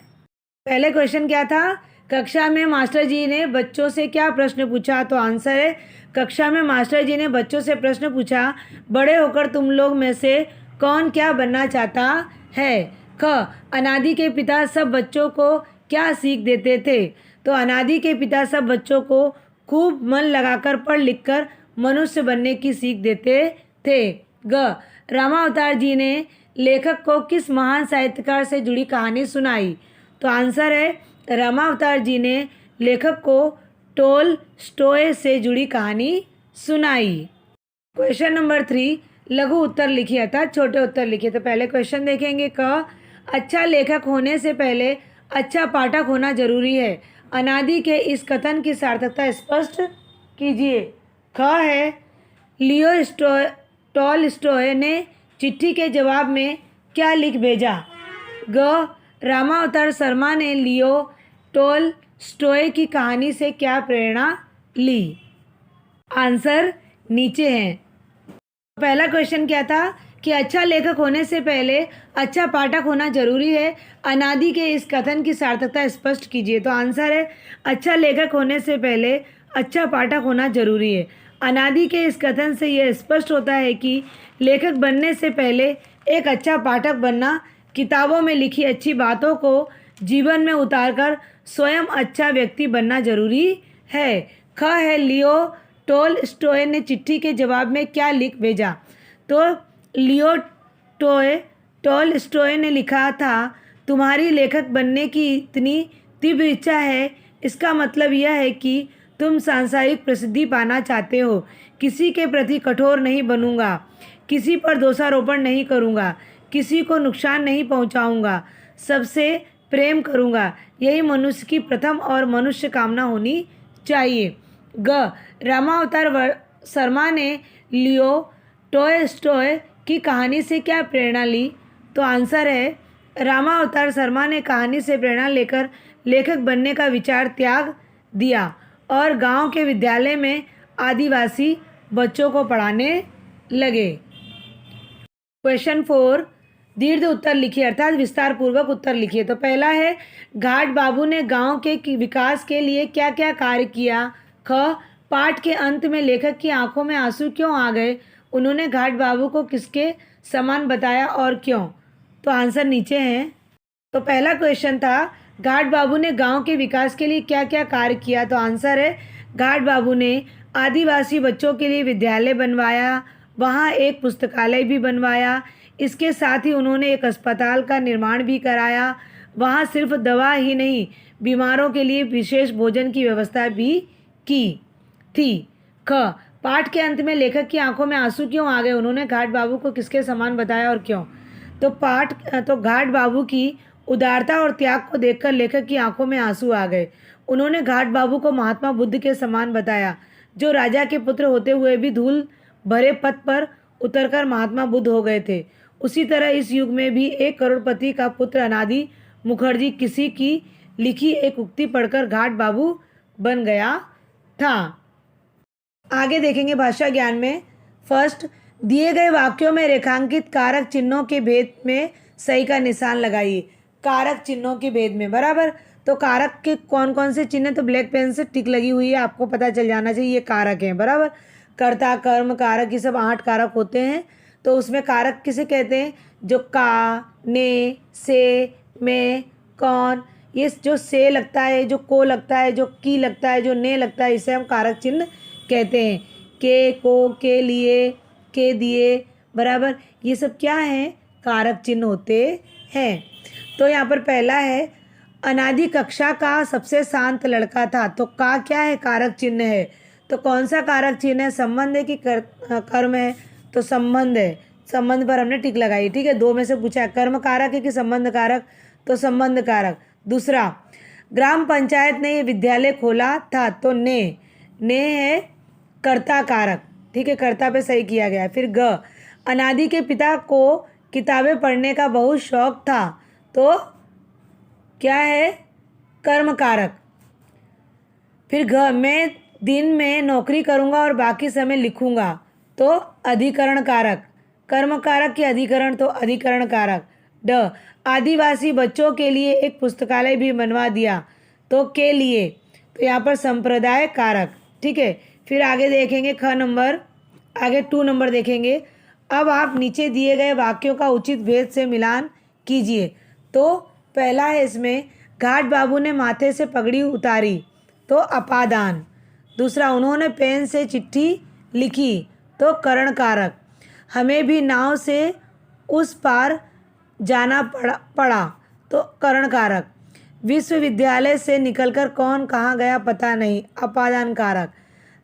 पहले क्वेश्चन क्या था, कक्षा में मास्टर जी ने बच्चों से क्या प्रश्न पूछा। तो आंसर है कक्षा में मास्टर जी ने बच्चों से प्रश्न पूछा, बड़े होकर तुम लोग में से कौन क्या बनना चाहता है। ख, अनादि के पिता सब बच्चों को क्या सीख देते थे। तो अनादि के पिता सब बच्चों को खूब मन लगाकर पढ़ लिखकर मनुष्य बनने की सीख देते थे। ग, रामावतार जी ने लेखक को किस महान साहित्यकार से जुड़ी कहानी सुनाई। तो आंसर है रामावतार जी ने लेखक को टोलस्टॉय से जुड़ी कहानी सुनाई। क्वेश्चन नंबर 3, लघु उत्तर लिखिए अर्थात छोटे उत्तर लिखिए। तो पहले क्वेश्चन देखेंगे। क, अच्छा लेखक होने से पहले अच्छा पाठक होना जरूरी है। अनादि के इस कथन की सार्थकता स्पष्ट कीजिए। ख है लियो टॉलस्टॉय ने चिट्ठी के जवाब में क्या लिख भेजा। ग, रामावतार शर्मा ने लियो टॉलस्टॉय की कहानी से क्या प्रेरणा ली। आंसर नीचे हैं। पहला क्वेश्चन क्या था, कि अच्छा लेखक होने से पहले अच्छा पाठक होना जरूरी है। अनादि के इस कथन की सार्थकता स्पष्ट कीजिए। तो आंसर है अच्छा लेखक होने से पहले अच्छा पाठक होना जरूरी है। अनादि के इस कथन से यह स्पष्ट होता है कि लेखक बनने से पहले एक अच्छा पाठक बनना, किताबों में लिखी अच्छी बातों को जीवन में उतारकर स्वयं अच्छा व्यक्ति बनना जरूरी है। ख है लियो टोलस्टॉय ने चिट्ठी के जवाब में क्या लिख भेजा। तो लियो टोलस्टॉय ने लिखा था, तुम्हारी लेखक बनने की इतनी तीव्र इच्छा है, इसका मतलब यह है कि तुम सांसारिक प्रसिद्धि पाना चाहते हो। किसी के प्रति कठोर नहीं बनूंगा, किसी पर दोषारोपण नहीं करूंगा, किसी को नुकसान नहीं पहुंचाऊंगा, सबसे प्रेम करूंगा। यही मनुष्य की प्रथम और मनुष्य कामना होनी चाहिए। ग रामावतार शर्मा ने लियो टॉलस्टॉय की कहानी से क्या प्रेरणा ली। तो आंसर है रामावतार शर्मा ने कहानी से प्रेरणा लेकर लेखक बनने का विचार त्याग दिया और गांव के विद्यालय में आदिवासी बच्चों को पढ़ाने लगे। क्वेश्चन 4, दीर्घ उत्तर लिखिए अर्थात विस्तार पूर्वक उत्तर लिखिए। तो पहला है घाट बाबू ने गांव के विकास के लिए क्या क्या कार्य किया। ख पाठ के अंत में लेखक की आंखों में आंसू क्यों आ गए, उन्होंने घाट बाबू को किसके समान बताया और क्यों। तो आंसर नीचे हैं। तो पहला क्वेश्चन था घाट बाबू ने गांव के विकास के लिए क्या क्या कार्य किया। तो आंसर है घाट बाबू ने आदिवासी बच्चों के लिए विद्यालय बनवाया, वहाँ एक पुस्तकालय भी बनवाया, इसके साथ ही उन्होंने एक अस्पताल का निर्माण भी कराया, वहाँ सिर्फ दवा ही नहीं बीमारों के लिए विशेष भोजन की व्यवस्था भी की थी। ख पाठ के अंत में लेखक की आंखों में आंसू क्यों आ गए, उन्होंने घाट बाबू को किसके समान बताया और क्यों। तो घाट बाबू की उदारता और त्याग को देखकर लेखक की आंखों में आंसू आ गए। उन्होंने घाट बाबू को महात्मा बुद्ध के समान बताया, जो राजा के पुत्र होते हुए भी धूल भरे पथ पर उतरकर महात्मा बुद्ध हो गए थे। उसी तरह इस युग में भी एक करोड़पति का पुत्र अनादि मुखर्जी किसी की लिखी एक उक्ति पढ़कर घाट बाबू बन गया था। आगे देखेंगे भाषा ज्ञान में। फर्स्ट, दिए गए वाक्यों में रेखांकित कारक चिन्हों के भेद में सही का निशान लगाइए। कारक चिन्हों के भेद में बराबर। तो कारक के कौन कौन से चिन्ह, तो ब्लैक पेन से टिक लगी हुई है, आपको पता चल जाना चाहिए ये कारक हैं बराबर। कर्ता कर्म कारक ये सब 8 कारक होते हैं। तो उसमें कारक किसे कहते हैं, जो का, ने, से, में, कौन, ये जो से लगता है, जो को लगता है, जो की लगता है, जो ने लगता है, इसे हम कारक चिन्ह कहते हैं। के, को, के लिए, के दिए बराबर, ये सब क्या है, कारक चिन्ह होते हैं। तो यहाँ पर पहला है अनादि कक्षा का सबसे शांत लड़का था। तो का क्या है, कारक चिन्ह है। तो कौन सा कारक चिन्ह है, संबंध है कि कर्म है, तो संबंध है। संबंध पर हमने टिक लगाई, ठीक है। 2 में से पूछा है कर्म कारक है कि संबंध कारक, तो संबंध कारक। दूसरा, ग्राम पंचायत ने ये विद्यालय खोला था। तो ने है कर्ता कारक, ठीक है, कर्ता पे सही किया गया है। फिर ग, अनादि के पिता को किताबें पढ़ने का बहुत शौक था। तो क्या है, कर्म कारक। फिर घ, मैं दिन में नौकरी करूँगा और बाकी समय लिखूँगा। तो अधिकरण कारक, कर्म कारक के अधिकरण, तो अधिकरण कारक। ड, आदिवासी बच्चों के लिए एक पुस्तकालय भी बनवा दिया। तो के लिए, तो यहाँ पर संप्रदाय कारक, ठीक है। फिर आगे देखेंगे ख नंबर, आगे 2 नंबर देखेंगे। अब आप नीचे दिए गए वाक्यों का उचित भेद से मिलान कीजिए। तो पहला है इसमें, घाट बाबू ने माथे से पगड़ी उतारी। तो अपादान। दूसरा, उन्होंने पेन से चिट्ठी लिखी। तो करण कारक। हमें भी नाव से उस पार जाना पड़ा। तो करण कारक। विश्वविद्यालय से निकलकर कौन कहाँ गया पता नहीं, अपादान कारक।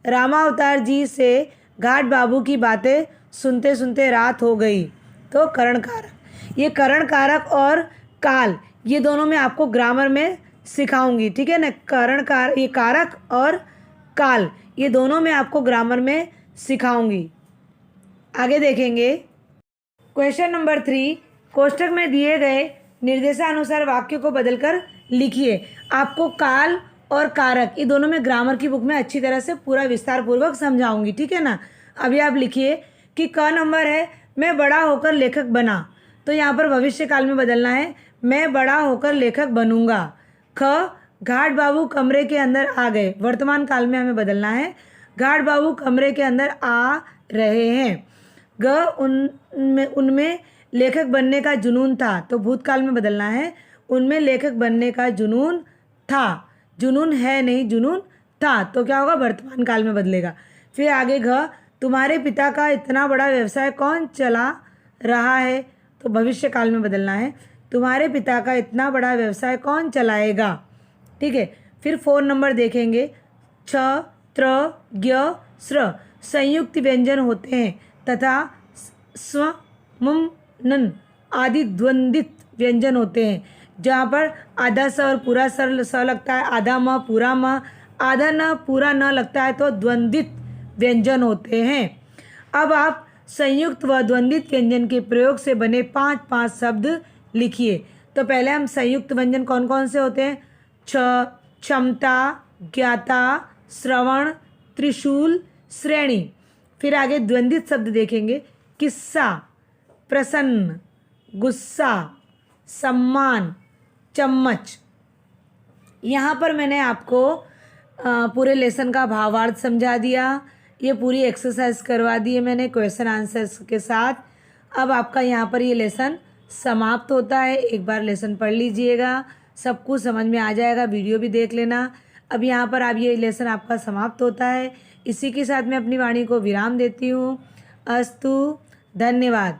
रामावतार जी से घाट बाबू की बातें सुनते सुनते रात हो गई। तो करण कारक। ये करण कारक और काल, ये दोनों मैं आपको ग्रामर में सिखाऊंगी, ठीक है ना। ये कारक और काल, ये दोनों मैं आपको ग्रामर में सिखाऊंगी। आगे देखेंगे क्वेश्चन नंबर 3, कोष्ठक में दिए गए निर्देशानुसार वाक्य को बदलकर लिखिए। आपको काल और कारक ये दोनों में ग्रामर की बुक में अच्छी तरह से पूरा विस्तार पूर्वक समझाऊंगी, ठीक है ना। अभी आप लिखिए कि क नंबर है, मैं बड़ा होकर लेखक बना, तो यहाँ पर भविष्य काल में बदलना है, मैं बड़ा होकर लेखक बनूंगा। ख, घाट बाबू कमरे के अंदर आ गए, वर्तमान काल में हमें बदलना है, घाट बाबू कमरे के अंदर आ रहे हैं। ग, उनमें लेखक बनने का जुनून था, तो भूतकाल में बदलना है, उनमें लेखक बनने का जुनून था, जुनून है नहीं, जुनून था, तो क्या होगा, वर्तमान काल में बदलेगा। फिर आगे घ, तुम्हारे पिता का इतना बड़ा व्यवसाय कौन चला रहा है, तो भविष्य काल में बदलना है, तुम्हारे पिता का इतना बड़ा व्यवसाय कौन चलाएगा। ठीक है। फिर 4 नंबर देखेंगे, छ, त्र, ज्ञ, स्र संयुक्त व्यंजन होते हैं तथा स्व, मुम, नन आदि द्वंद्वित व्यंजन होते हैं। जहाँ पर आधा स और पूरा स लगता है, आधा म पूरा म, आधा न पूरा न लगता है, तो द्वंद्वित व्यंजन होते हैं। अब आप संयुक्त व द्वंद्वित व्यंजन के प्रयोग से बने 5 शब्द लिखिए। तो पहले हम संयुक्त व्यंजन कौन कौन से होते हैं, छ, क्षमता, ज्ञाता, श्रवण, त्रिशूल, श्रेणी। फिर आगे द्वंद्वित शब्द देखेंगे, किस्सा, प्रसन्न, गुस्सा, सम्मान, चम्मच। यहाँ पर मैंने आपको पूरे लेसन का भावार्थ समझा दिया, ये पूरी एक्सरसाइज करवा दी है मैंने क्वेश्चन आंसर्स के साथ। अब आपका यहाँ पर ये लेसन समाप्त होता है। एक बार लेसन पढ़ लीजिएगा, सब कुछ समझ में आ जाएगा, वीडियो भी देख लेना। अब यहाँ पर अब ये लेसन आपका समाप्त होता है। इसी के साथ मैं अपनी वाणी को विराम देती हूँ। अस्तु, धन्यवाद।